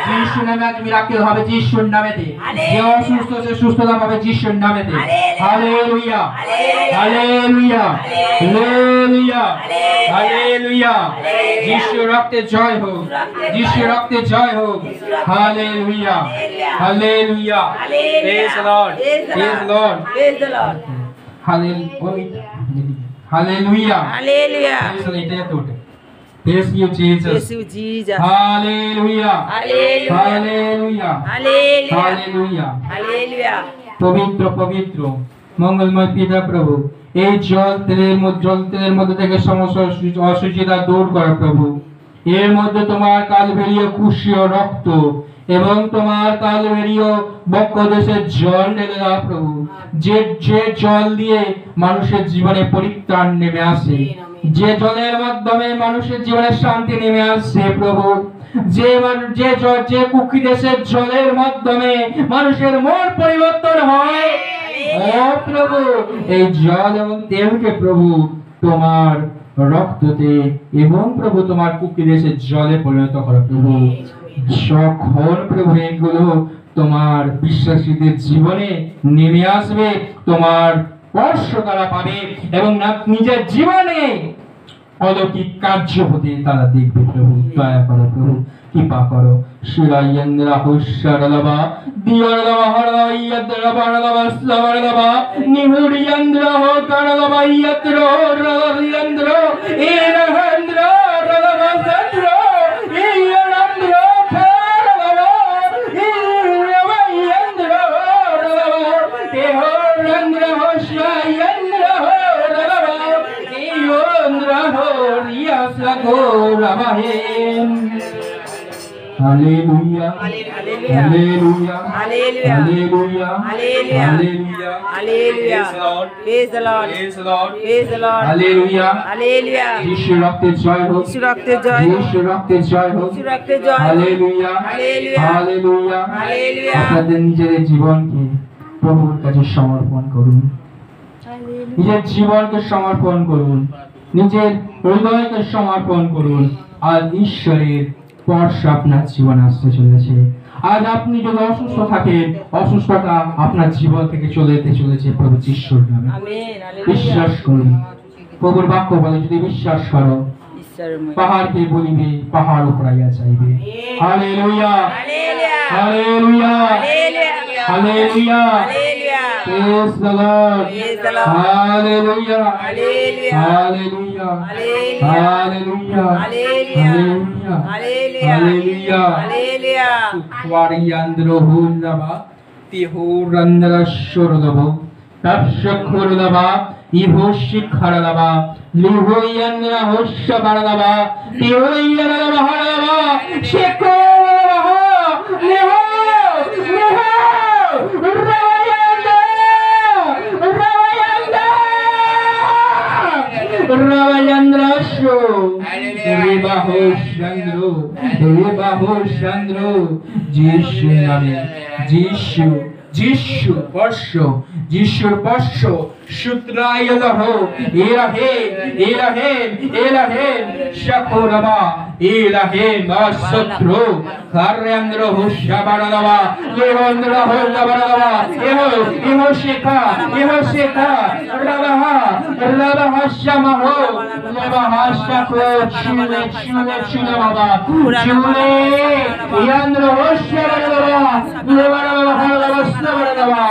যিশুর নামে তুমি রাখতে হবে, যিশুর নামেতে। যে অসুস্থ সে সুস্থতা পাবে যিশুর নামেতে। হালেলুয়া। হালেলুয়া। হালেলুয়া। হালেলুয়া। যিশুর রক্তে জয় হোক। যিশুর রক্তে জয় হোক। Hallelujah. Hallelujah. Praise the Lord. Praise the Lord. Praise the Lord. Hallelujah. Hallelujah. Hallelujah. Praise the Lord. এটা তো ওঠে। Praise you Jesus. Praise you, Jesus. Hallelujah. Hallelujah. Hallelujah. Hallelujah. Hallelujah. Hallelujah. পবিত্র পবিত্র মঙ্গলময় পিতা প্রভু, এই জল তেলের মধ্যে থেকে সমস্ত অশুচিতা দূর করো প্রভু। এর মধ্যে তোমার কালভেরীয় কুশীয় রক্ত এবং তোমার কালভেরীয় বক্ষ দেশের জল ঢেলে দাও প্রভু। যে জল দিয়ে মানুষের জীবনে পরিত্রাণ নেমে আসে, যে জলের মাধ্যমে মানুষের জীবনে শান্তি নেমে আসছে প্রভু। যে কুকি দেশের জলের মাধ্যমে মানুষের মন পরিবর্তন হয়, ও প্রভু এই জল এবং তেলকে প্রভু তোমার রক্ততে এবং প্রভু তোমার কুকি দেশের জলে পরিণত করো প্রভু। যখন প্রভু এগুলো তোমার বিশ্বাসীদের জীবনে নেমে আসবে, তোমার স্পর্শ তারা পাবে এবং নিজের জীবনে অলৌকিক কার্য হতে তারা দেখবে প্রভু। দয়া করো প্রভু, কৃপা করো। শিরায়ন্দ্রা হুশারলবা দিয়রলবা হরয়দ্রবা রলবা সবরলবা নিহুরিয়ন্দ্র হো করলবা ইয়ত্র রলয়ন্দ্র এরহন্দ্র রলবা সত্র ইয়ন্দ্র ফরলবা ইয়ন্দ্র রলবা তেহরন্দ্র হোশায়ন্দ্র রলবা ইয়ন্দ্র হো রিয়াসগো রবাহেম। Hallelujah. Hallelujah. Hallelujah. Hallelujah. Hallelujah. Hallelujah. Hallelujah. Hallelujah. Praise the Lord. Praise the Lord. Praise the Lord. Praise the Lord. Hallelujah. Hallelujah. যিশুর রক্তে জয় হোক। যিশুর রক্তে জয় হোক। যিশুর রক্তে জয় হোক। যিশুর রক্তে জয় হোক। Hallelujah. Hallelujah. Hallelujah. Hallelujah. আপনাদের নিজের জীবনকে প্রভুর কাছে সমর্পণ করুন। নিজের জীবনকে সমর্পণ করুন, নিজের হৃদয়কে সমর্পণ করুন। আর ঈশ্বরের স্পর্শ আপনার জীবন আসতে চলেছে। আজ আপনি যদি অসুস্থ থাকেন, অসুস্থতা আপনার জীবন থেকে চলে যেতে চলেছে প্রভু যিশুর নামে। আমেন। Hallelujah. বিশ্বাস করুন, প্রভুর বাক্য বলে যদি বিশ্বাস করো, ঈশ্বরের মহিমা। পাহাড়কে বলিবে পাহাড় উপরাইয়া যাইবে। Hallelujah. Hallelujah. Hallelujah. Hallelujah. Hallelujah. Hallelujah. Praise the Lord. Praise the Lord. Hallelujah. Hallelujah. Hallelujah. Hallelujah. Hallelujah. Hallelujah. Hallelujah. Hallelujah. Hallelujah. Wariyandro hulaba tihurandra shurlabo tapshakhurlaba ihoshikharlaba lihoyandra hoshabarlaba tihoyandra harlaba shekolaba liho Ravayandra Chandro Jishu Name Jishu Bosho Jishur Bosho Shutra Yadaho, Elahim, Shakuraba, Elahim, Asatru, Karandra Hushabarava, Lehondra Hodabarava, Ehoshika, Rabaha Shamaho, Lebaha Shako, Chunamaba, Chune, Yandra Hushabarava, Lebarava Sabarava,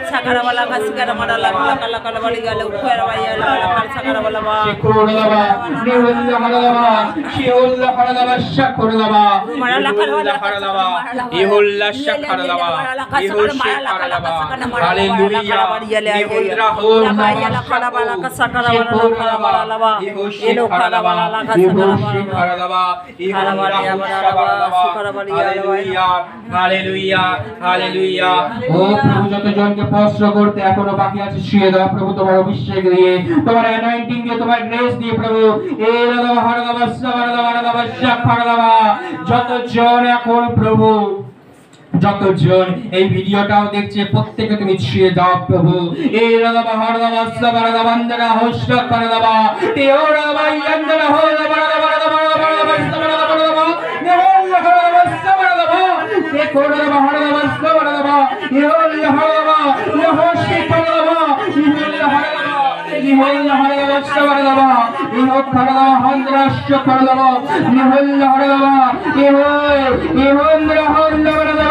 Sakarabala Kasikaramadala Kalakalabaligala, Ukaravaya, Sakarabalava, Shikurava, Nihulla Haradava, Shakurava, Ihulla Shakarava, Ihushikarava, Hallelujah, Nihundra Homa, Shikurava, Ihushikarava, Ihushikarava, Hallelujah, Hallelujah, Hallelujah. Oh, প্রভু যতজনকে স্পর্শ করতে এখনো বাকি আছে ছুঁয়ে দাও প্রভু তোমার অভিষেক দিয়ে তোমার অ্যানয়েন্টিং দিয়ে তোমার গ্রেস দিয়ে প্রভু যতজন এখন প্রভু যতজন এই ভিডিওটাও দেখছে প্রত্যেককে তুমি ছুঁয়ে দাও প্রভু এই রাধা হারদা বাসা বারদা বন্দনা হোস্ট করে দাও তেওরা ভাই বন্দনা হো বারদা বারদা বারদা বাসা বারদা বারদা নেহল্লা বাসা বারদা তে কোরদা হারদা বাসা বারদা নেহল্লা হারদা নেহোশি করদা নেহল্লা হারদা নেহল্লা হারদা বাসা বারদা নেহ করদা হন্দ্রাশ্য করদা নেহল্লা হারদা নেহন্দ্রা হন্দ্রা বারদা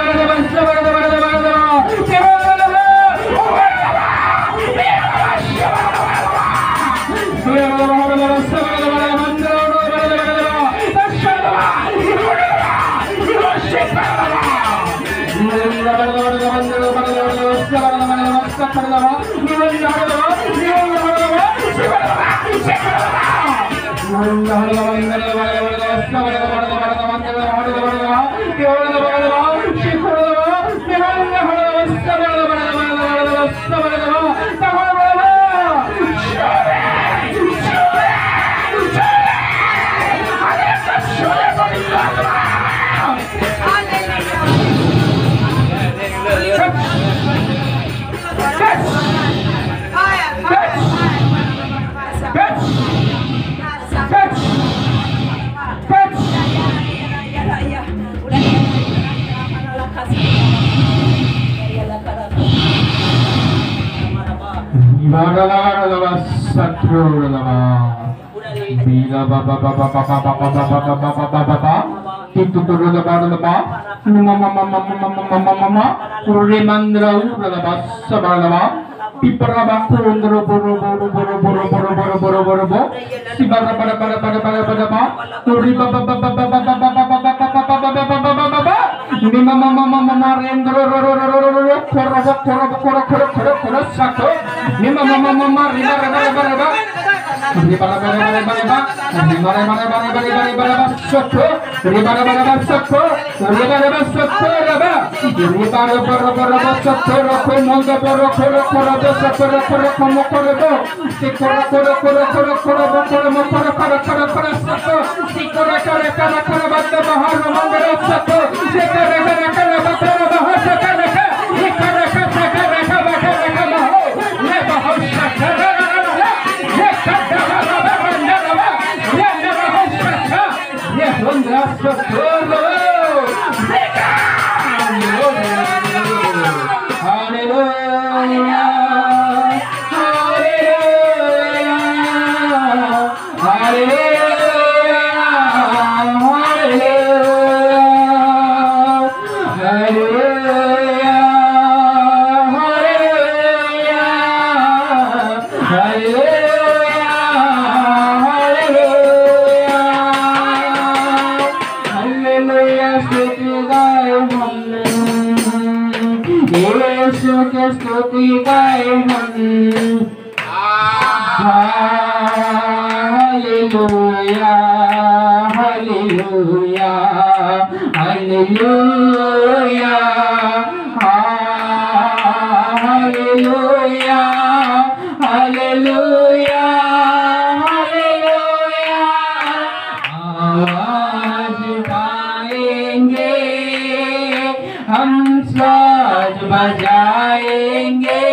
बजाएंगे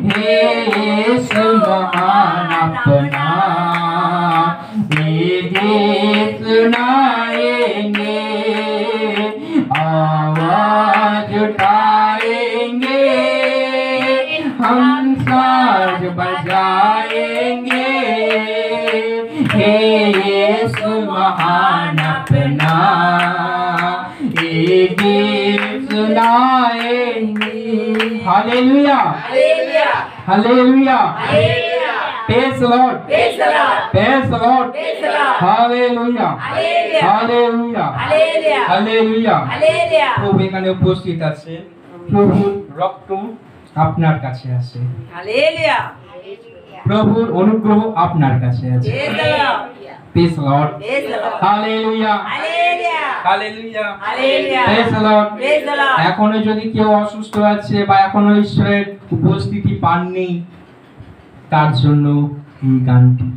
हे यीशु महान अपना ये गीत सुनाएंगे आवाज उठाएंगे हम साज बजाएंगे हे यीशु महान अपना ये गीत सुनाएंगे। Hallelujah hallelujah praise the Lord praise the Lord hallelujah hallelujah hallelujah প্রভু এখানে উপস্থিত আছে প্রভুর রক্ত আপনার কাছে আছে হালেলুয়া প্রভুর অনুগ্রহ আপনার কাছে আছে praise the Lord praise the Lord hallelujah hallelujah hallelujah hallelujah praise the Lord praise the Lord এখনো যদি কেউ অসুস্থ আছে বা এখনো ঈশ্বরের উপস্থিতি পাননি তার জন্য এই গানটি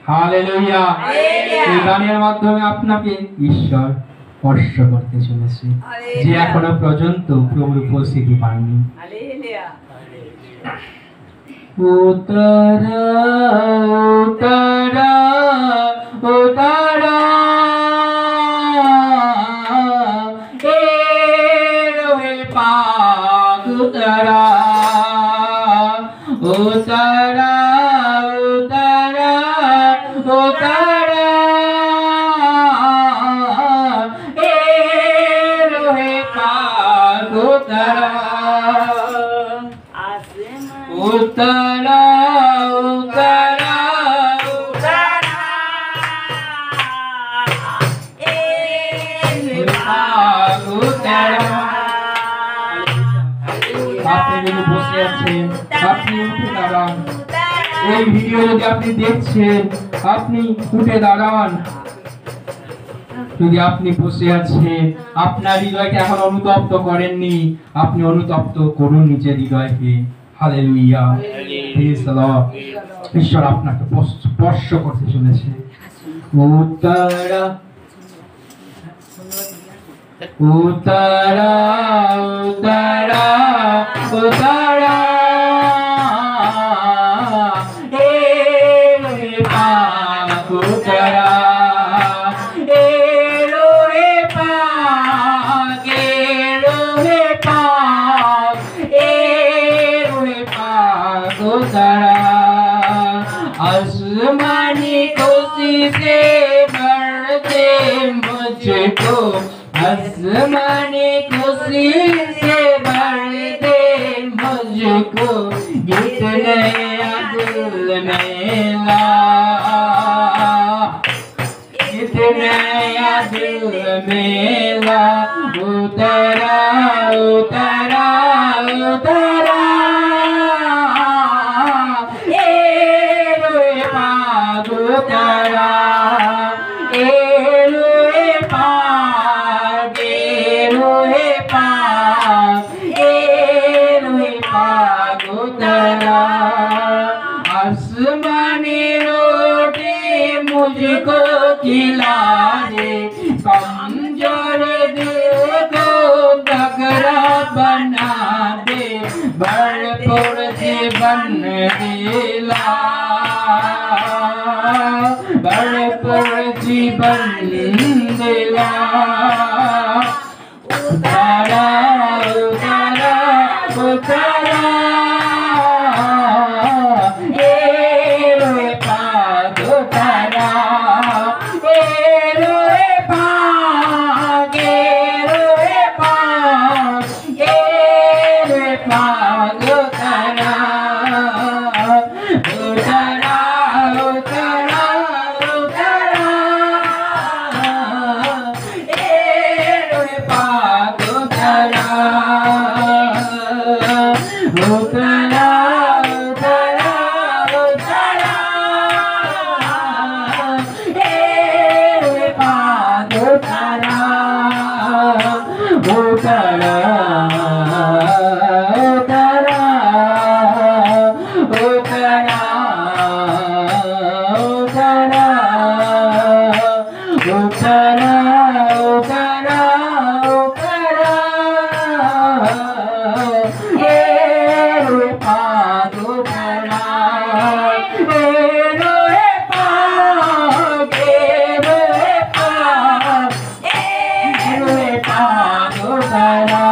হালেলুয়া এই গানের মাধ্যমে আপনাকে ঈশ্বর স্পর্শ করতে চলেছে যে এখনো পর্যন্ত প্রভুর উপস্থিতি পাননি হালেলুয়া উতরা উতরা উতরা এ রোহে পাক উতরা উতরা উতরা উতরা এ রোহে পাক উতরা उतरा उतरा उतरा उतरा আপনি যদি বসে আছেন আপনি উঠে দাঁড়ান এই ভিডিও যদি আপনি দেখছেন আপনি উঠে দাঁড়ান যদি আপনি বসে আছেন আপনার হৃদয়কে এখন অনুতপ্ত করেননি আপনি অনুতপ্ত করুন নিজের হৃদয়কে হালেলুয়া প্রেজ দ্য লর্ড ঈশ্বর আপনাকে স্পর্শ করতে চলেছে উত্তরা উত্তরা উত্তরা উত্তরা এ রে পাক উত্তরা এ রে পাক এ রে পাক এ রে पाक उतरा आसमानी खुशी से भर दे मुझको आसमानी खुशी से भर दे मुझको गीत नया दिल में ला गीत नया दिल में ला उतरा उतरा उतरा उतरा एलोए पाक एलोए पाक एलोए पाक उतरा आसमानी रोटी मुझको खिला दे कमजोर दिल को तगड़ा बना दे भरपूर जीवन दिला भरपूर जीवन दिला उतारा उतारा उतारा एलोए पाक उतारा एलोए पाक एलोए पाक एलोए पाक उतारा उतारा उतारा उतारा एलोए पाक उतारा রে পাগো তারা এলো রে পাগ এলো রে পাগ এলো রে পাগো তারা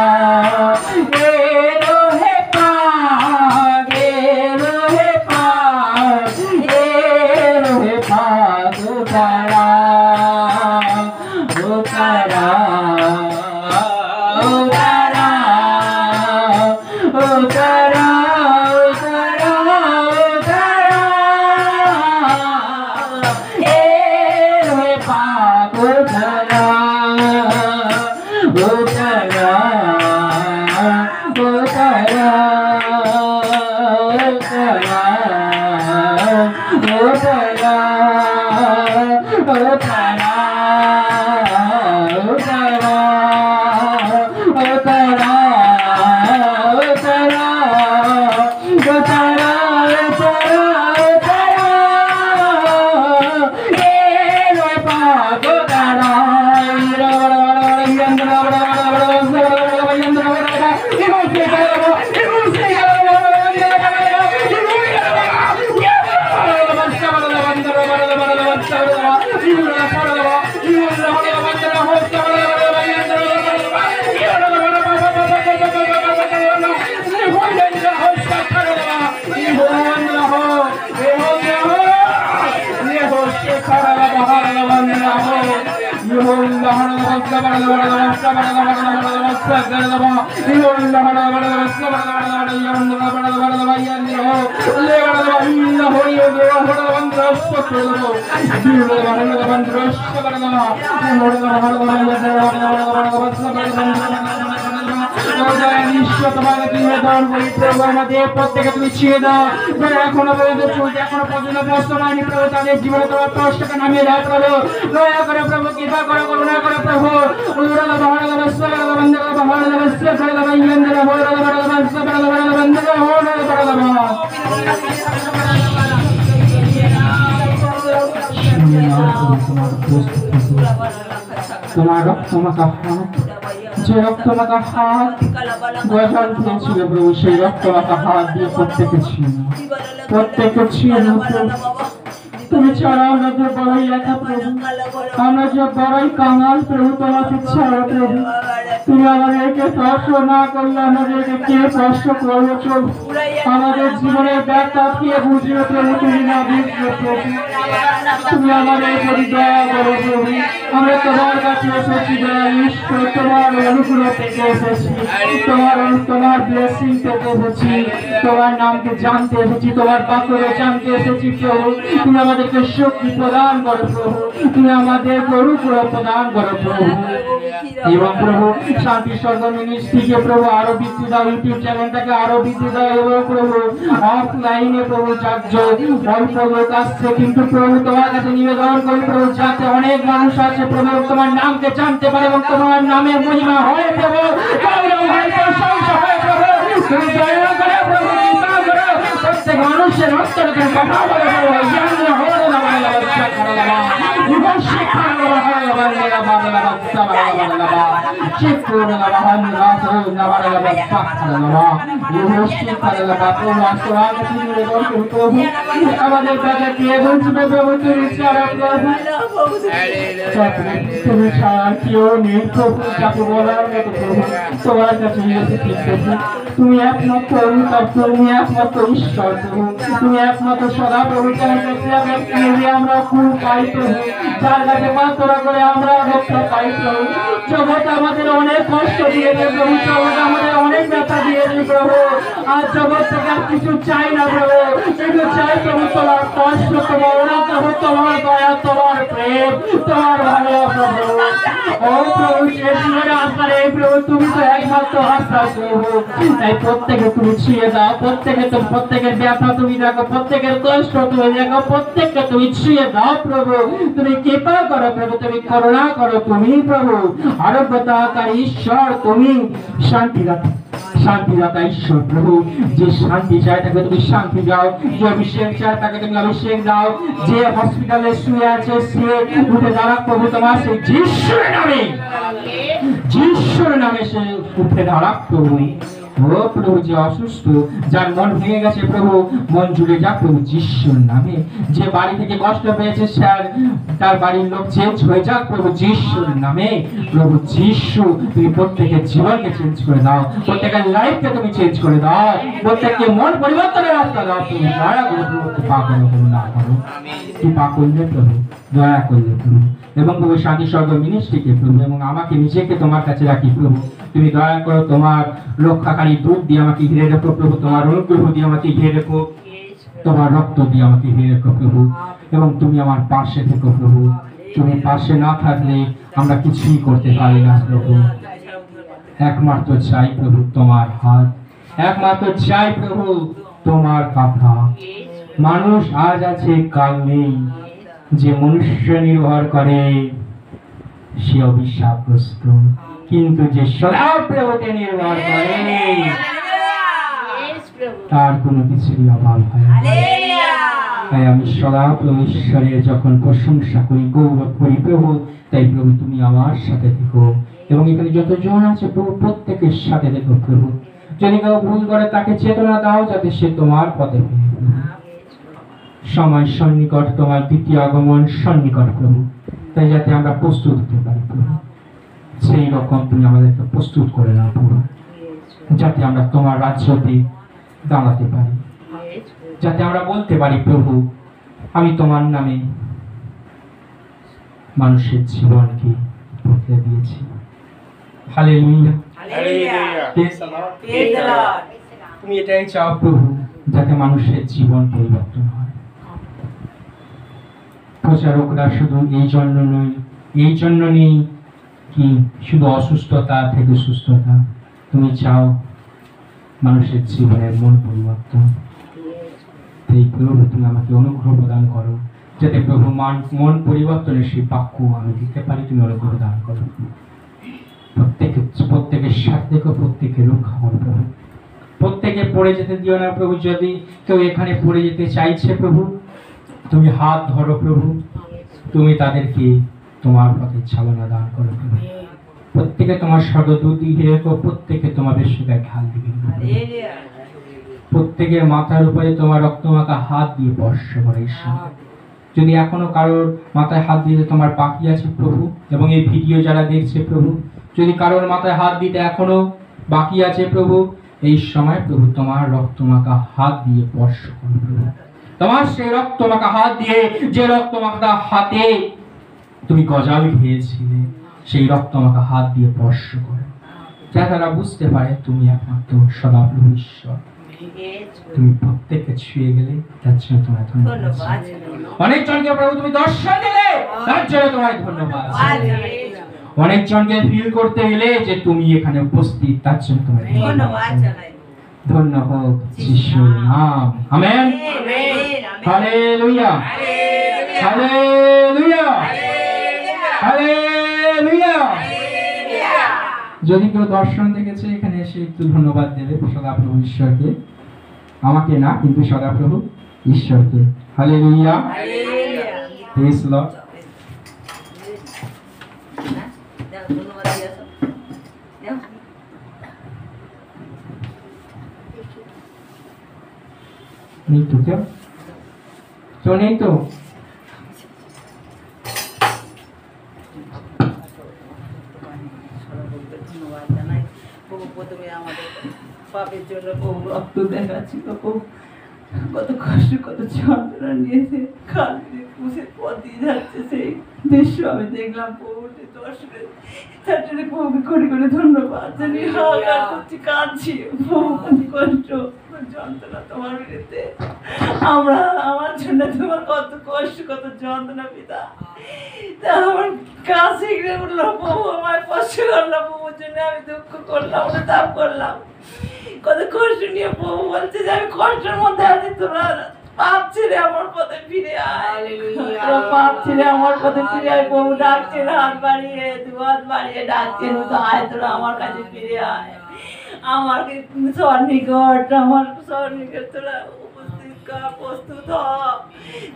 এলো হে পাগ এলো হে পাগ এলো হে পাগো তারা ও তারা ও তারা ও তারা ও তারা ও তারা এলো হে পাগো তারা ও তারা ও তারা ও তারা ও তারা ও তারা প্রত্যেকে তুমি ছিঁড়ে দাও এখনো পর্যন্ত চলছে এখনো পর্যন্ত বর্তমানে প্রভু তাদের জীবনে তোমার কষ্টকে নামিয়ে দাও প্রভু দয়া করে প্রভু কৃপা করে করুণা করে প্রভু তোমার রক্ত মাখা হাত যে রক্ত মাখা হাত গজন খেয়েছিল প্রভু সেই রক্ত মাখা হাত দিয়ে প্রত্যেকে ছিল তুমি ছাড়া আমরা যে বড়ই একা প্রভু আমরা যে বড়ই কাঙাল প্রভু তোমাকে ছাড়া প্রভু তুমি আমাদেরকে স্পর্শ না করলে আমাদেরকে কে স্পর্শ করবে প্রভু আমাদের জীবনের ব্যথা কে বুঝবে প্রভু তুমি না বুঝবে প্রভু তুমি আমাদের প্রতি দয়া করো প্রভু আমরা তোমার কাছে এসেছি দয়া ঈশ্বর তোমার অনুগ্রহ পেতে এসেছি তোমার ব্লেসিং পেতে এসেছি তোমার নামকে জানতে এসেছি তোমার বাক্যকে জানতে এসেছি প্রভু তুমি আমাদেরকে শক্তি প্রদান করো প্রভু তুমি আমাদের অনুগ্রহ প্রদান করো প্রভু এবং প্রভু শান্তি স্বর্গ মিনিস্ট্রিকে প্রভু আরো বৃদ্ধি দাও ইউটিউব চ্যানেলটাকে আরো বৃদ্ধি দাও এবং প্রভু অফলাইনে প্রভু অল্প লোক আসছে কিন্তু প্রভু তোমার কাছে নিবেদন করি প্রভু যাতে অনেক মানুষ আছে প্রভু তোমার নামকে জানতে পারে এবং তোমার নামের মহিমা হয় প্রভু প্রশংসা হয় প্রভু তুমি দয়া করে প্রভু কৃপা করো প্রত্যেক মানুষের অন্তরে কথা বলে প্রভু জ্ঞান হলো না বলে ব্যবস্থা করে দেওয়া জীবন শিক্ষা হলো হয় বলে ব্যবস্থা করে দেওয়া শিক্ষা হলো হয় রাত না বলে ব্যবস্থা করে দেওয়া ইউনিভার্সিটি করে দেওয়া প্রভু আসলে তুমি নিবেদন করি প্রভু আমাদের কাছে দিয়ে বলছিবে প্রভু তুমি ছাড়া প্রভু তুমি ছাড়া কেউ নেই প্রভু যাকে বলার মতো প্রভু তোমার কাছে এসেছি প্রভু তুমি একমাত্র অধিকার তুমি একমাত্র ঈশ্বর প্রভু তুমি একমাত্র সদা প্রভু তোমার কাছে আমরা ফুল পাই প্রভু যার কাছে প্রার্থনা করে আমরা রক্ষা পাই প্রভু জগৎ আমাদের অনেক কষ্ট দিয়েছে প্রভু জগৎ আমাদের অনেক ব্যথা দিয়েছে প্রভু আর জগৎ থেকে আর কিছু চাই না প্রভু শুধু চাই প্রভু তোমার কষ্ট তোমার অনুগ্রহ তোমার দয়া তোমার প্রেম তোমার ভালোবাসা প্রভু ও প্রভু শেষ জীবনে আসার এই প্রভু তুমি তো একমাত্র আশা প্রভু তাই প্রত্যেকে তুমি ছিঁড়ে দাও প্রত্যেকের ব্যথা তুমি দেখো প্রত্যেকের কষ্ট তুমি দেখো প্রত্যেককে তুমি ছিঁড়ে দাও প্রভু তুমি কৃপা করো প্রভু তুমি করুণা করো তুমি প্রভু আরোগ্যতাকারী ঈশ্বর তুমি শান্তিদাতা ঈশ্বর প্রভু যে শান্তি চায় তাকে তুমি শান্তি দাও যে অভিষেক চায় তাকে তুমি অভিষেক দাও যে হসপিটালে শুয়ে আছে সে উঠে দাঁড়াক প্রভু তোমার সেই যিশুর নামে সে উঠে দাঁড়াক প্রভু ও প্রভু, যে অসুস্থ, যার মন ভেঙে গেছে প্রভু, মন জুড়ে যাক প্রভু যিশুর নামে। যে বাড়ি থেকে কষ্ট পেয়েছে স্যার, তার বাড়ির লোক চেঞ্জ হয়ে যাক প্রভু যিশুর নামে। প্রভু যিশু, তুমি প্রত্যেকের জীবনকে চেঞ্জ করে দাও, প্রত্যেকের লাইফকে তুমি চেঞ্জ করে দাও, প্রত্যেককে মন পরিবর্তনের রাস্তা দাও। তুমি দয়া করে প্রভু কৃপা করো, করুণা করো, কৃপা করলে প্রভু, দয়া করলে প্রভু। এবং প্রভু শান্তি স্বর্গ মিনিস্ট্রিকে প্রভু এবং আমাকে নিজেকে তোমার কাছে রাখি প্রভু। তুমি দয়া করো, তোমার রক্ষাকারী দুধ দিয়ে আমাকে ঘিরে রেখো প্রভু, তোমার অনুগ্রহ দিয়ে আমাকে ঘিরে রেখো, তোমার রক্ত দিয়ে আমাকে ঘিরে রেখো প্রভু। এবং তুমি আমার পাশে থেকো প্রভু। তুমি পাশে না থাকলে আমরা কিছুই করতে পারি না প্রভু। একমাত্র চাই প্রভু তোমার হাত, একমাত্র চাই প্রভু তোমার কথা। মানুষ আজ আছে কাল নেই, যে মনুষ্য নির্ভর করে সে অভিশাপগ্রস্ত, কিন্তু যে সদা প্রভুতে নির্ভর করে তার কোনো কিছুরই অভাব হয় না। তাই আমি সদা প্রভু ঈশ্বরের যখন প্রশংসা করি, গৌরব করি প্রভু, তাই প্রভু তুমি আমার সাথে থেকো। এবং এখানে যতজন আছে প্রভু প্রত্যেকের সাথে থেকো প্রভু। যদি কেউ ভুল করে তাকে চেতনা দাও, যাতে সে তোমার পথে ফিরে। সময় সন্নিকট, তোমার দ্বিতীয় আগমন সন্নিকট প্রভু, তাই যাতে আমরা প্রস্তুত হতে পারি প্রভু, সেই রকম তুমি আমাদেরকে প্রস্তুত করে নাও প্রভু, যাতে আমরা তোমার রাজ্যতে দাঁড়াতে পারি, যাতে আমরা বলতে পারি প্রভু আমি তোমার নামে মানুষের জীবনকে বদলে দিয়েছি। Hallelujah, Praise the Lord। তুমি এটাই চাও প্রভু, যাতে মানুষের জীবন পরিবর্তন হয়। প্রচারকরা শুধু এই জন্য নেই কি শুধু অসুস্থতা থেকে সুস্থতা, তুমি চাও মানুষের জীবনের মন পরিবর্তন। এই প্রভু তুমি আমাকে অনুগ্রহ প্রদান করো, যাতে প্রভু মন পরিবর্তনের সেই বাক্য আমি দিতে পারি। তুমি অনুগ্রহ দান করো, প্রত্যেকের সাথে দেখো, প্রত্যেকে রক্ষা করো প্রভু। প্রত্যেকে পড়ে যেতে দিও না প্রভু। যদি কেউ এখানে পড়ে যেতে চাইছে প্রভু, তুমি হাত ধরো প্রভু, তুমি তাদেরকে তোমার পথে চালনা দান করো প্রভু। প্রত্যেকে তোমার স্বর্গদূত দিয়ে রেখো, প্রত্যেকে তোমার বেশিকার খেয়াল দিবে, প্রত্যেকের মাথার উপরে তোমার রক্তমাখা হাত দিয়ে স্পর্শ করে ঈশ্বর। যদি এখনো কারোর মাথায় হাত দিতে তোমার বাকি আছে প্রভু, এবং এই ভিডিও যারা দেখছে প্রভু, যদি কারোর মাথায় হাত দিতে এখনো বাকি আছে প্রভু, এই সময় প্রভু তোমার রক্তমাখা হাত দিয়ে স্পর্শ করো প্রভু। তোমার সেই রক্তমাখা হাত দিয়ে, যে রক্তমাখা হাতে তুমি গজাল খেয়েছিলে, সেই রক্তমাখা হাত দিয়ে স্পর্শ করো, যাতে তারা বুঝতে পারে তুমি একমাত্র সদাপ্রভু ঈশ্বর। তুমি প্রত্যেককে ছুঁয়ে গেলে তার জন্য তোমায় ধন্যবাদ। অনেকজনকে প্রভু তুমি দর্শন দিলে তার জন্য তোমায় ধন্যবাদ। অনেকজনকে ফিল করতে গেলে যে তুমি এখানে উপস্থিত, তার জন্য তোমায় ধন্যবাদ। ধন্য হোক যিশুর নাম। আমেন। Hallelujah, hallelujah, hallelujah. যদি কেউ দর্শন দেখেছে এখানে এসে একটু ধন্যবাদ দেবে সদাপ্রভু ঈশ্বরকে, আমাকে না কিন্তু সদাপ্রভু ঈশ্বরকে। Hallelujah, praise the Lord. নেই তো কেউ? তো নেই তো? ধন্যবাদ জানাই প্রভু। প্রথমে আমাদের পাপের জন্য প্রভু রক্ত দেখাচ্ছিল, প্রভু কত কষ্ট কত যন্ত্রণা নিয়েছে, কাঁদতে পুষে পথ দিয়ে যাচ্ছে, সেই দৃশ্য আমি দেখলাম প্রভু। দর্শনের চারটে প্রভুকে কোটি কোটি ধন্যবাদ জানি, হাহাকার করছি, কাঁদছি প্রভু, কত কষ্ট যন্ত্রণা তোমার বিরুদ্ধে। আমার জন্য তোমার কত কষ্ট কত যন্ত্রণা পিতা, তা আমার কাছে গিয়ে উঠলো প্রভু, আমার কষ্ট করলাম প্রভুর জন্য, আমি দুঃখ করলাম, অনুতাপ করলাম, কত কষ্ট নিয়ে প্রভু বলছে যে আমি কষ্টের মধ্যে আছি, তোরা পাপ ছেড়ে আমার পথে ফিরে আয়, তোরা পাপ ছেড়ে আমার পথে ফিরে আয়। প্রভু ডাকছেন, হাত বাড়িয়ে দু হাত বাড়িয়ে ডাকছেন, তো আয় তোরা আমার কাছে ফিরে আয়, আমার স্বর্ণিকট, আমার স্বর্ণিকট তোরা উপস্থিত কর, প্রস্তুত হ,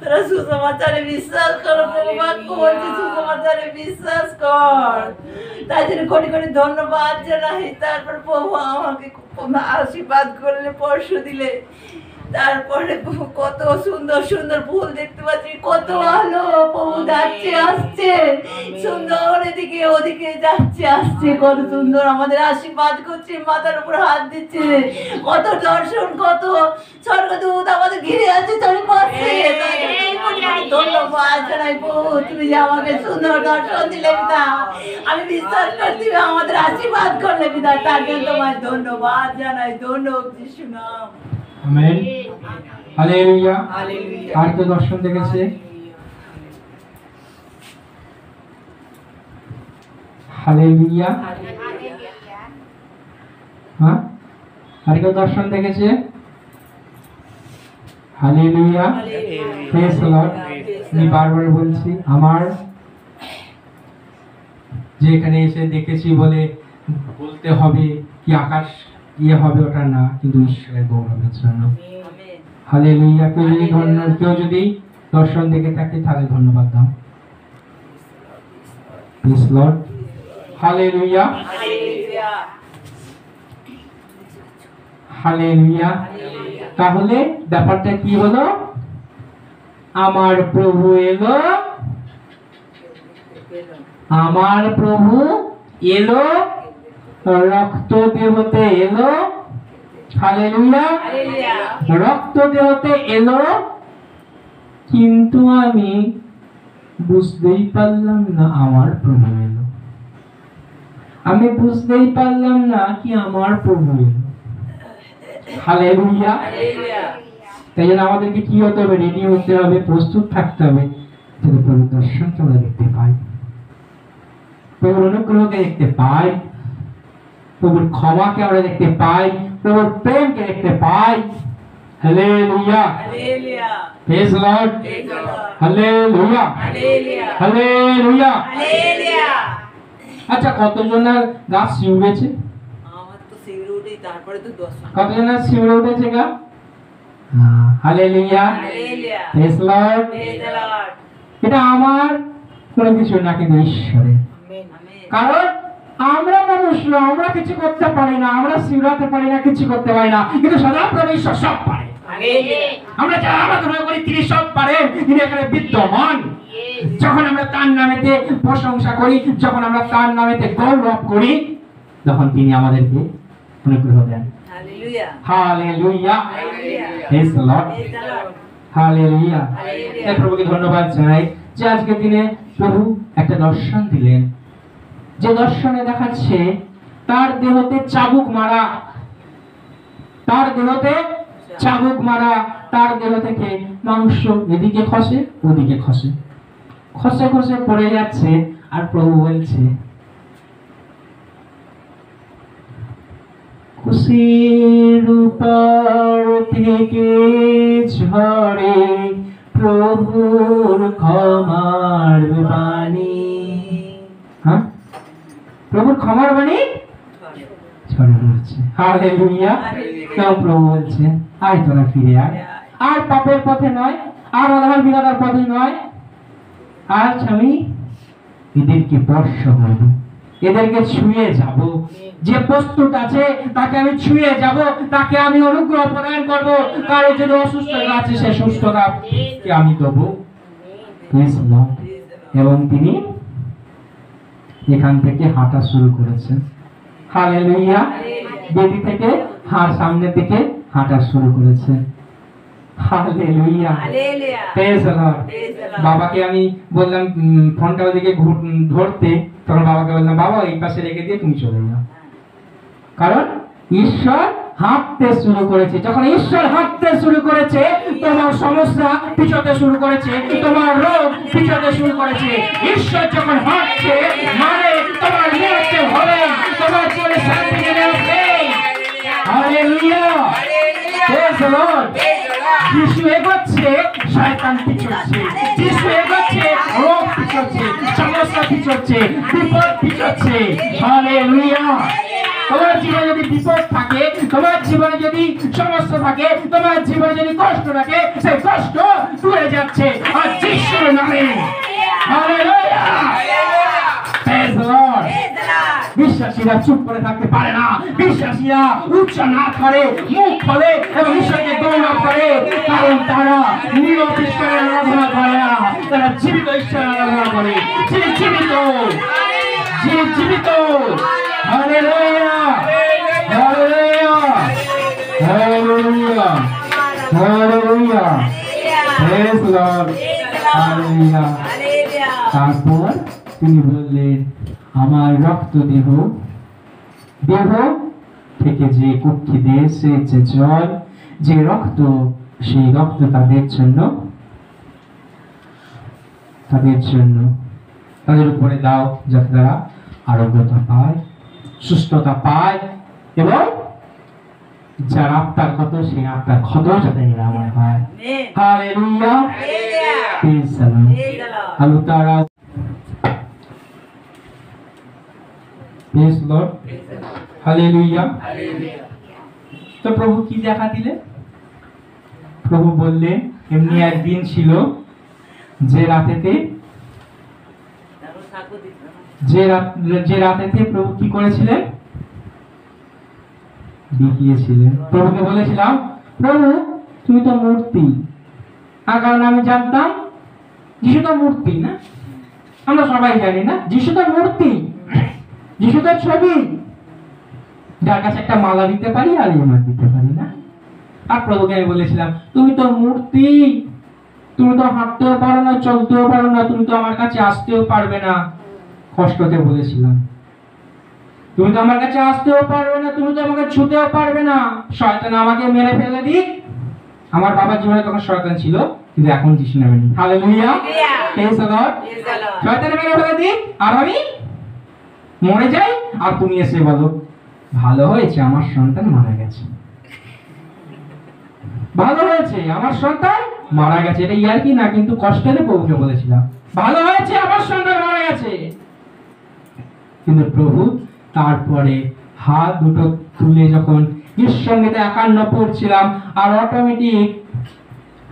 তোরা সুসমাচারে বিশ্বাস করো, প্রভু বাক্য বলছে সুসমাচারে বিশ্বাস কর। তাই জন্য কোটি কোটি ধন্যবাদ জানাই। তারপর প্রভু আমাকে আশীর্বাদ করলে পরশু দিলে, তারপরে কত সুন্দর সুন্দর ফুল দেখতে পাচ্ছি, কত আলো প্রভু যাচ্ছে আসছে সুন্দর, এদিকে ওদিকে যাচ্ছে আসছে, কত সুন্দর আমাদের আশীর্বাদ করছে, মাথার উপর হাত দিচ্ছে, কত দর্শন, কত স্বর্গদূত আমাদের ঘিরে আছে চারিপাশে। ধন্যবাদ জানাই প্রভু, তুমি যে আমাকে সুন্দর দর্শন দিলে পিতা, আমি বিশ্বাস করছি আমাদের আশীর্বাদ করলে পিতা, তার জন্য তোমার ধন্যবাদ জানাই। ধন্যবাদ যিশু নাম। Amen, hallelujah. হালেলুয়া। আর কেউ দর্শন দেখেছে? হালেলুয়া। হ্যাঁ, আর কেউ দর্শন দেখেছে? Hallelujah, praise the Lord. আমি বারবার বলছি, আমার যে এখানে এসে দেখেছি বলে বলতে হবে কি আকাশ ইয়ে হবে, ওটা না, কিন্তু ঈশ্বরের গৌরবের জন্য। হালেলুয়া। কেউ যদি দর্শন দেখে থাকে তাহলে ধন্যবাদ দাও। Praise the Lord, hallelujah, hallelujah. তাহলে ব্যাপারটা কি হলো? আমার প্রভু এলো, আমার প্রভু এলো, রক্ত দেহতে এলো। হালেলুয়া, রক্ত দেহতে এলো, কিন্তু আমি বুঝতেই পারলাম না আমার প্রভু এলো। আমি বুঝতেই পারলাম না কি আমার প্রভু এলো। হালেলুয়া। তাই জন্য আমাদেরকে কি হতে হবে? রেডি হতে হবে, প্রস্তুত থাকতে হবে, যাতে প্রভুর দর্শনকে আমরা দেখতে পাই, প্রভুর অনুগ্রহকে দেখতে পাই, প্রভুর ক্ষমাকে আমরা দেখতে পাই, প্রভুর প্রেমকে দেখতে পাই। Hallelujah, praise the Lord, hallelujah, hallelujah. আচ্ছা, কতজনের গাছ শিউরেছে? আমার তো শিউরে উঠে, তারপরে তো দর্শন। কতজনের শিউরে উঠেছে গা? Hallelujah, praise the Lord. এটা আমার কোনো কিছু না, কিন্তু ঈশ্বরের। কারণ আমরা মানুষরা, আমরা কিছু করতে পারি না, আমরা শিউরাতে পারি না, কিছু করতে পারি না, কিন্তু সদাপ্রভু ঈশ্বর সব পারে। আমরা যারা আরাধনা করি তিনি সব পারেন, তিনি এখানে বিদ্যমান। যখন আমরা তার নামেতে প্রশংসা করি, যখন আমরা তার নামেতে গৌরব করি, তখন তিনি আমাদেরকে অনুগ্রহ দেন। Hallelujah, praise the Lord, hallelujah. তাই প্রভুকে ধন্যবাদ জানাই যে আজকের দিনে প্রভু একটা দর্শন দিলেন, যে দর্শনে দেখাচ্ছে তার দেহতে চাবুক মারা, তার দেহতে চাবুক মারা, তার দেহ থেকে মাংস এদিকে খসে ওদিকে খসে, খসে খসে পড়ে যাচ্ছে। আর প্রভু বলছে, কুশির উপর থেকে ঝরে প্রভুর ক্ষমার বাণী। হ্যাঁ, প্রভুর ক্ষমার বাণী ঝরে পড়ছে। হালেলুয়া। তাও প্রভু বলছে, আয় তোরা ফিরে আয়, আর পাপের পথে নয়, আর আধার বিধাতার পথে নয়, আজ আমি এদেরকে স্পর্শ করব, এদেরকে ছুঁয়ে যাব। যে প্রস্তুত আছে তাকে আমি ছুঁয়ে যাব, তাকে আমি অনুগ্রহ প্রদান করব। কারো যদি অসুস্থতা আছে সে সুস্থতাকে আমি দেবো। এবং তিনি এখান থেকে হাঁটা শুরু করেছেন। হালেলুয়া। বেদি থেকে সামনের দিকে হাঁটা শুরু করেছেন। Hallelujah, praise the Lord. বাবাকে আমি বললাম ফোনটা ওদিকে ধরতে, তখন বাবাকে বললাম, বাবা এই পাশে রেখে দিয়ে তুমি চলে যাও। কারণ ঈশ্বর হাঁটতে শুরু করেছে। যখন ঈশ্বর হাঁটতে শুরু করেছে, তোমার সমস্যা পিছতে শুরু করেছে, তোমার রোগ পিছতে শুরু করেছে। ঈশ্বর যখন হাঁটছে মানে তোমার মৃত্যু হবে, তোমার জীবনে শান্তি নেমে আসবে। Hallelujah, praise the Lord. যিশু এগোচ্ছে, শয়তান পিছচ্ছে। যিশু এগোচ্ছে, রোগ পিছচ্ছে, সমস্যা পিছচ্ছে, বিপদ পিছচ্ছে। হালেলুয়া। তোমার জীবনে যদি বিপদ থাকে, তোমার জীবনে যদি সমস্যা থাকে, তোমার জীবনে যদি কষ্ট থাকে, সেই কষ্ট দূরে যাচ্ছে আর যিশুর নামে। Hallelujah, praise the Lord. বিশ্বাসীরা চুপ করে থাকতে পারে না, বিশ্বাসীরা উচ্চ না করে মুখ খোলে এবং ঈশ্বরকে গৌরব করে, কারণ তারা নীরব ঈশ্বরের আরাধনা করে না, তারা জীবিত ঈশ্বরের আরাধনা করে। যিনি জীবিত, যিনি জীবিত। Hallelujah, hallelujah, hallelujah, hallelujah, praise Lord, hallelujah. তারপর তিনি বললেন, আমার রক্ত দেহ, দেহ থেকে যে কুক্ষি দিয়েছে যে জল, যে রক্ত, সেই রক্ত তাদের জন্য, তাদের জন্য, তাদের উপরে দাও, যাতে তারা আরোগ্যতা পায়, সুস্থতা পায়, এবং যার আত্মার ক্ষত, সেই আত্মার ক্ষত যাতে নিরাময় হয়। Hallelujah, praise the Lord. আলো তারা, প্রেজ লর্ড, হালেলুয়া। তো প্রভু কি দেখা দিলেন? প্রভু বললেন, এমনি একদিন ছিল যে রাতেতে, যে রাতেতে প্রভু কি করেছিলেন? দেখিয়েছিলেন। প্রভুকে বলেছিলাম, প্রভু তুমি তো মূর্তি। কারণ আমি জানতাম যিশু তো মূর্তি না, আমরা সবাই জানি না যিশু তো মূর্তি, যিশু তো ছবি, যার কাছে একটা মালা দিতে পারি আর ইমার দিতে পারি না। আর প্রভুকে আমি বলেছিলাম, তুমি তো মূর্তি, তুমি তো হাঁটতেও পারো না, চলতেও পারো না, তুমি তো আমার কাছে আসতেও পারবে না। কষ্টতে বলেছিলাম, তুমি তো আমার কাছে আসতেও পারবে না, তুমি তো আমাকে ছুতেও পারবে না। শয়তান আমাকে মেরে ফেলে দিক। আমার বাবার জীবনে তখন শয়তান ছিল, কিন্তু এখন যিশু নামে নেই। Hallelujah, praise the Lord. শয়তান মেরে ফেলে দিক আর আমি মরে যাই, আর তুমি এসে বলো, ভালো হয়েছে আমার সন্তান মারা গেছে, ভালো হয়েছে আমার সন্তান মারা গেছে। এটা ইয়ার কি না, কিন্তু কষ্টে প্রভুকে বলেছিলাম, ভালো হয়েছে আমার সন্তান মারা গেছে। কিন্তু প্রভু তারপরে হাত দুটো তুলে যখন ঈশ্বরকে একান্ন পড়ছিলাম, আর অটোমেটিক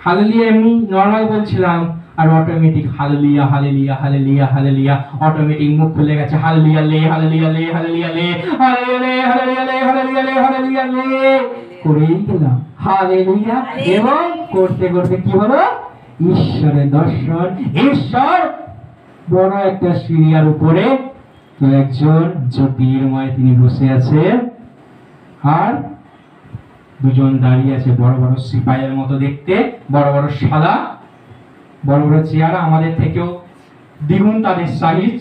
হালেলুয়া এমনি নরমাল বলছিলাম, আর automatic hallelujah, hallelujah, hallelujah, hallelujah, automatic মুখ খুলে গেছে, হালেলুয়া লে, হালেলুয়া লে, হালেলুয়া লে, হালেলুয়া লে, হালেলুয়া লে, হালেলুয়া লে, হালেলুয়া লে করেই গেলাম। হালেলুয়া। এবং করতে করতে কি হলো? ঈশ্বরের দর্শন। ঈশ্বর বড় একটা সিঁড়ির উপরে একজন জ্যোতির্ময় তিনি বসে আছে, আর দুজন দাঁড়িয়ে আছে, বড় বড় সিপাহীর মতো দেখতে, বড় বড় সাদা, বড় বড় চেহারা, আমাদের থেকেও দ্বিগুণ তাদের সাইজ,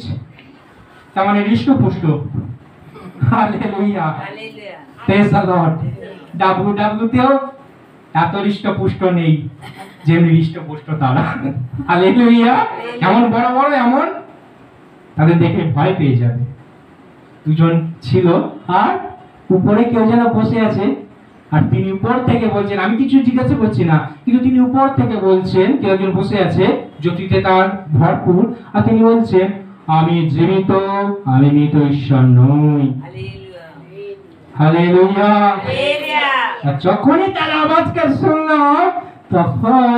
তার মানে হৃষ্টপুষ্ট। Hallelujah, praise the Lord. ডাব্লিউডাব্লিউতেও এত হৃষ্টপুষ্ট নেই যেমনি হৃষ্টপুষ্ট তারা। হালেলুয়া। এমন বড় বড়, এমন তাদের দেখে ভয় পেয়ে যাবে। দুজন ছিল, আর উপরে কেউ যেন বসে আছে, আর তিনি উপর থেকে বলছেন, আমি কিছু জিজ্ঞাসা করছি না, কিন্তু তিনি উপর থেকে বলছেন, কেউ একজন বসে আছে জ্যোতিতে তার ভরপুর, আর তিনি বলছেন, আমি জীবিত, আমি মৃত ঈশ্বর নই। হালেলুয়া। আর যখনই তার আওয়াজকে শুনলাম, তখন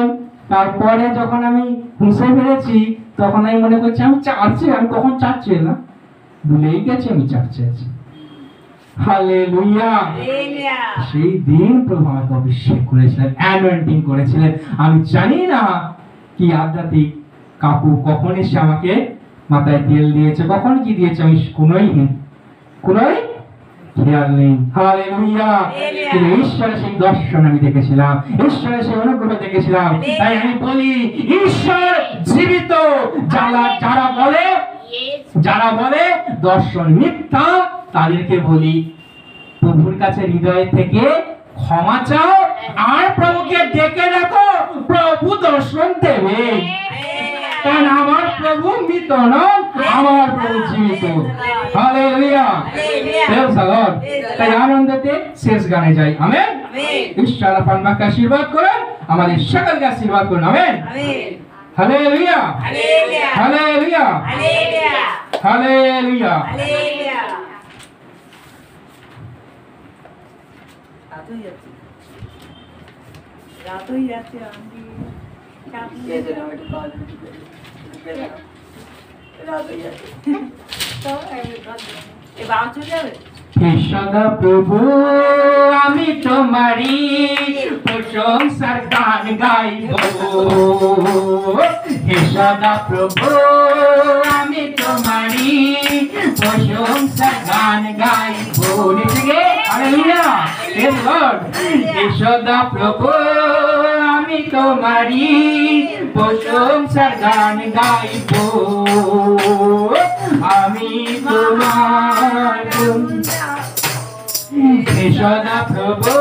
তারপরে যখন আমি হুঁশে ফিরেছি, তখন আমি মনে করছি আমি চার্চে, আমি কখন চার্চে এলাম, ভুলেই গেছি আমি চার্চে আছি। হালেলুয়া। সেই দিন প্রভু আমাকে অভিষেক করেছিলেন, অ্যানোয়েন্টিং করেছিলেন। আমি জানি না কি আধ্যাত্মিক কাকু কখন এসে আমাকে মাথায় তেল দিয়েছে, কখন কি দিয়েছে, আমি কোনোই খেয়াল নেই। হালেলুয়া। কিন্তু ঈশ্বরের সেই দর্শন আমি দেখেছিলাম, ঈশ্বরের সেই অনুগ্রহ দেখেছিলাম। তাই আমি বলি, ঈশ্বর জীবিত। যারা বলে দর্শন মিথ্যা, তাদেরকে বলি, প্রভুর কাছে হৃদয় থেকে ক্ষমা চাও, আর প্রভুকে ডেকে রাখো, প্রভু দর্শন দেবে। কারণ আমার প্রভু মৃত নন, আমার প্রভু জীবিত। Hallelujah, praise the Lord. তাই আনন্দতে শেষ গানে যাই। আমেন। ঈশ্বর আপনাকে আশীর্বাদ করুন, আমাদের সকলকে আশীর্বাদ করুন। আমেন। Hallelujah, hallelujah, hallelujah. রাত হয়ে যাচ্ছে, রাত হয়ে যাচ্ছে। এ বাবা চলে যাবে হে সদা প্রভু আমি তোমারই প্রশংসার গান গাইব। হে সদা প্রভু আমি তোমারই প্রশংসার গান গাইব। নিচে হালেলুয়া প্রেজ গড। হে সদা প্রভু আমি তোমারই প্রশংসার গান গাইব। আমি তোমার হে সদা প্রভু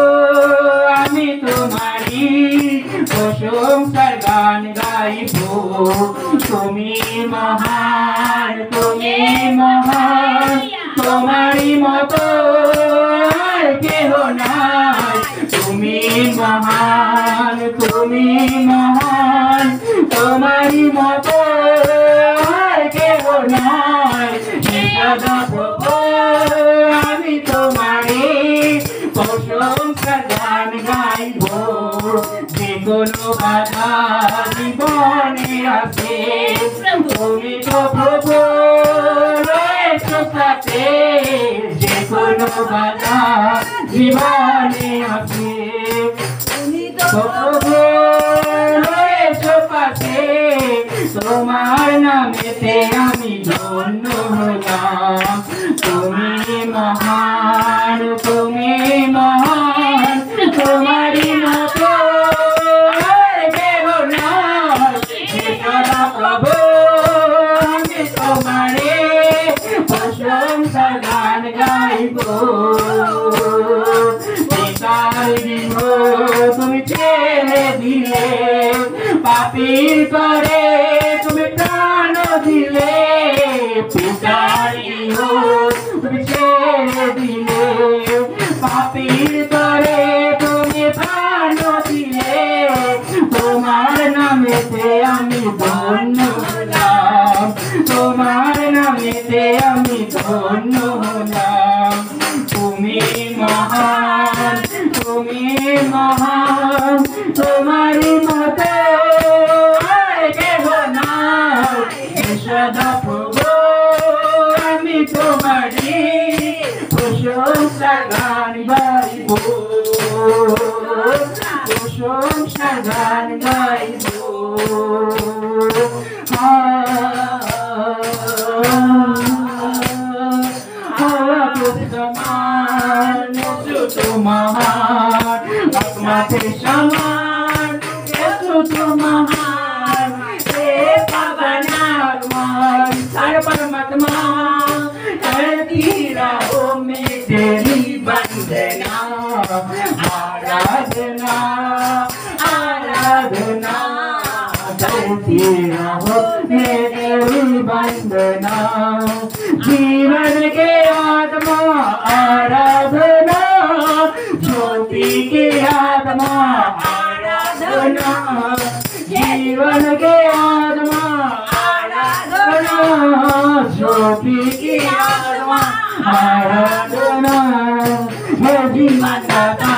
আমি তোমারই প্রশংসার গান গাইব। তুমি মহান তুমি মহান তোমারই মতো আর কেহ নাই। তুমি মহান তুমি মহান তোমারই মতো আর কেহ নাই। হে সদা প্রভু আমি তোমারই প্রশংসার গান গাইব। যে কোনো বাধা জীবনে আসে তুমি তো প্রভু রয়েছো সাথে। যে কোনো বাধা জীবনে আসে তুমি তো প্রভু রয়েছো পাশে। তোমার নামেতে আমি ধন্য হলাম। তুমি মহান তুমি মহান তোমারই মতো আর কেহ নাই। হে সদা প্রভু আমি তোমারে প্রশংসার গান গাইব। পিতার গৃহ তুমি ছেড়ে দিলে পাপীর করে তুমি প্রাণ দিলে। পিতার গৃহ তুমি ছেড়ে দিলে পাপীর করে তুমি প্রাণ দিলে। তোমার নামেতে আমি ধন্য হলাম। তোমার নামেতে আমি ধন্য হলাম। তুমি মহান তুমি মহান তোমারই মতো আর কেহ নাই। হে সদা প্রভু আমি তোমারই প্রশংসার গান গাইব। প্রশংসার গান গাইব। সমান মহান আত্মাতে সমান মহান হে पवनात्मान हर परमात्मा करती रहो में तेरी वंदना। आराधना आराधना करती रहो में तेरी वंदना। जीवन के आत्मा आराधना ज्योति के आत्मा आराधना। जीवन के आत्मा आराधना ज्योति की आत्मा आराधना। हे जीवन दाता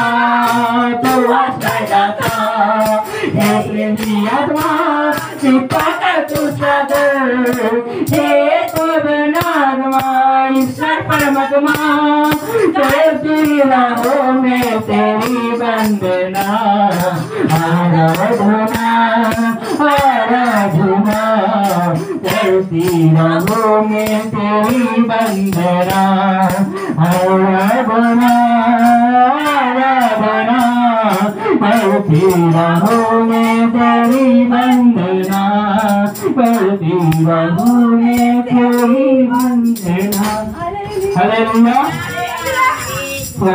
तो आश्रय दाता हे प्रेम की आत्मा कृपा तू सागर। हे पवनात्मा ईश्वर परमात्मा करती रहो मैं तेरी वंदना। आराधना आराधना करती रहो मैं तेरी वंदना। आराधना आराधना करती रहो मैं तेरी वंदना। करती रहो मैं तेरी वंदना। हालेलुया।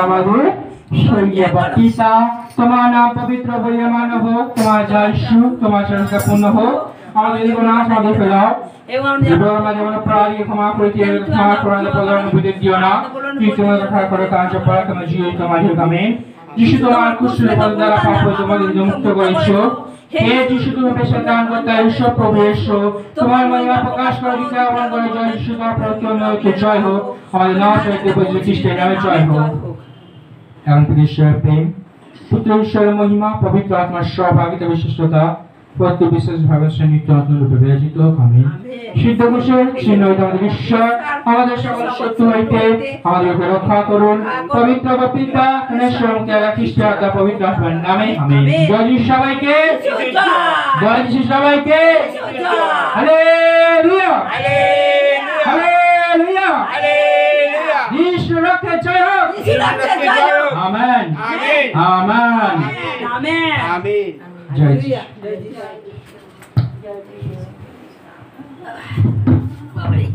আমাদের স্বর্গীয় পিতা তোমার নাম পবিত্র বলিয়ামান হোক। তোমার জয় সুখ তোমার সংখ্যা পূর্ণ হোক। আমাদের জীবন আমাদের ফেরাও এবং জীবন আমাদের জীবন প্রাণী ক্ষমা করিতে ক্ষমা করার প্রদান অনুভূতি দিও না। কি তোমার কথা করে কাজ করা তোমার জীবন তোমার আমেন। যিশু তোমার কুশলে বল দ্বারা পাপ তোমাদের মুক্ত করেছো। হে যিশু তুমি পেশা দান করতে ঈশ্বর প্রভু এসো। তোমার মহিমা প্রকাশ করে দিতে আমার করে জয় যিশু তোমার প্রত্যন্ত জয় হোক। আমাদের নাম হইতে বুঝে খ্রিস্টের নামে জয় হোক। এখন ঈশ্বরের প্রেম পুত্র ঈশ্বরের মহিমা পবিত্র আত্মার সহভাগিতা বিশিষ্টতা প্রতি বিশেষ ভাবে সে নিত্য রূপে বিরাজিত হোক। আমিন। সিদ্ধ কুশল চিহ্ন হইতে আমাদের ঈশ্বর আমাদের সকল শত্রু হইতে আমাদেরকে রক্ষা করুন। পবিত্র পিতা খ্রিস্ট আত্মা পবিত্র আত্মার নামে আমিন। জয় যিশু সবাইকে, জয় যিশু সবাইকে। Hallelujah, hallelujah, hallelujah. যিশু রক্ষে জয় হোক। আমেন, আমেন, আমেন, আমেন, আমিন। জয় যিশু। বাবারে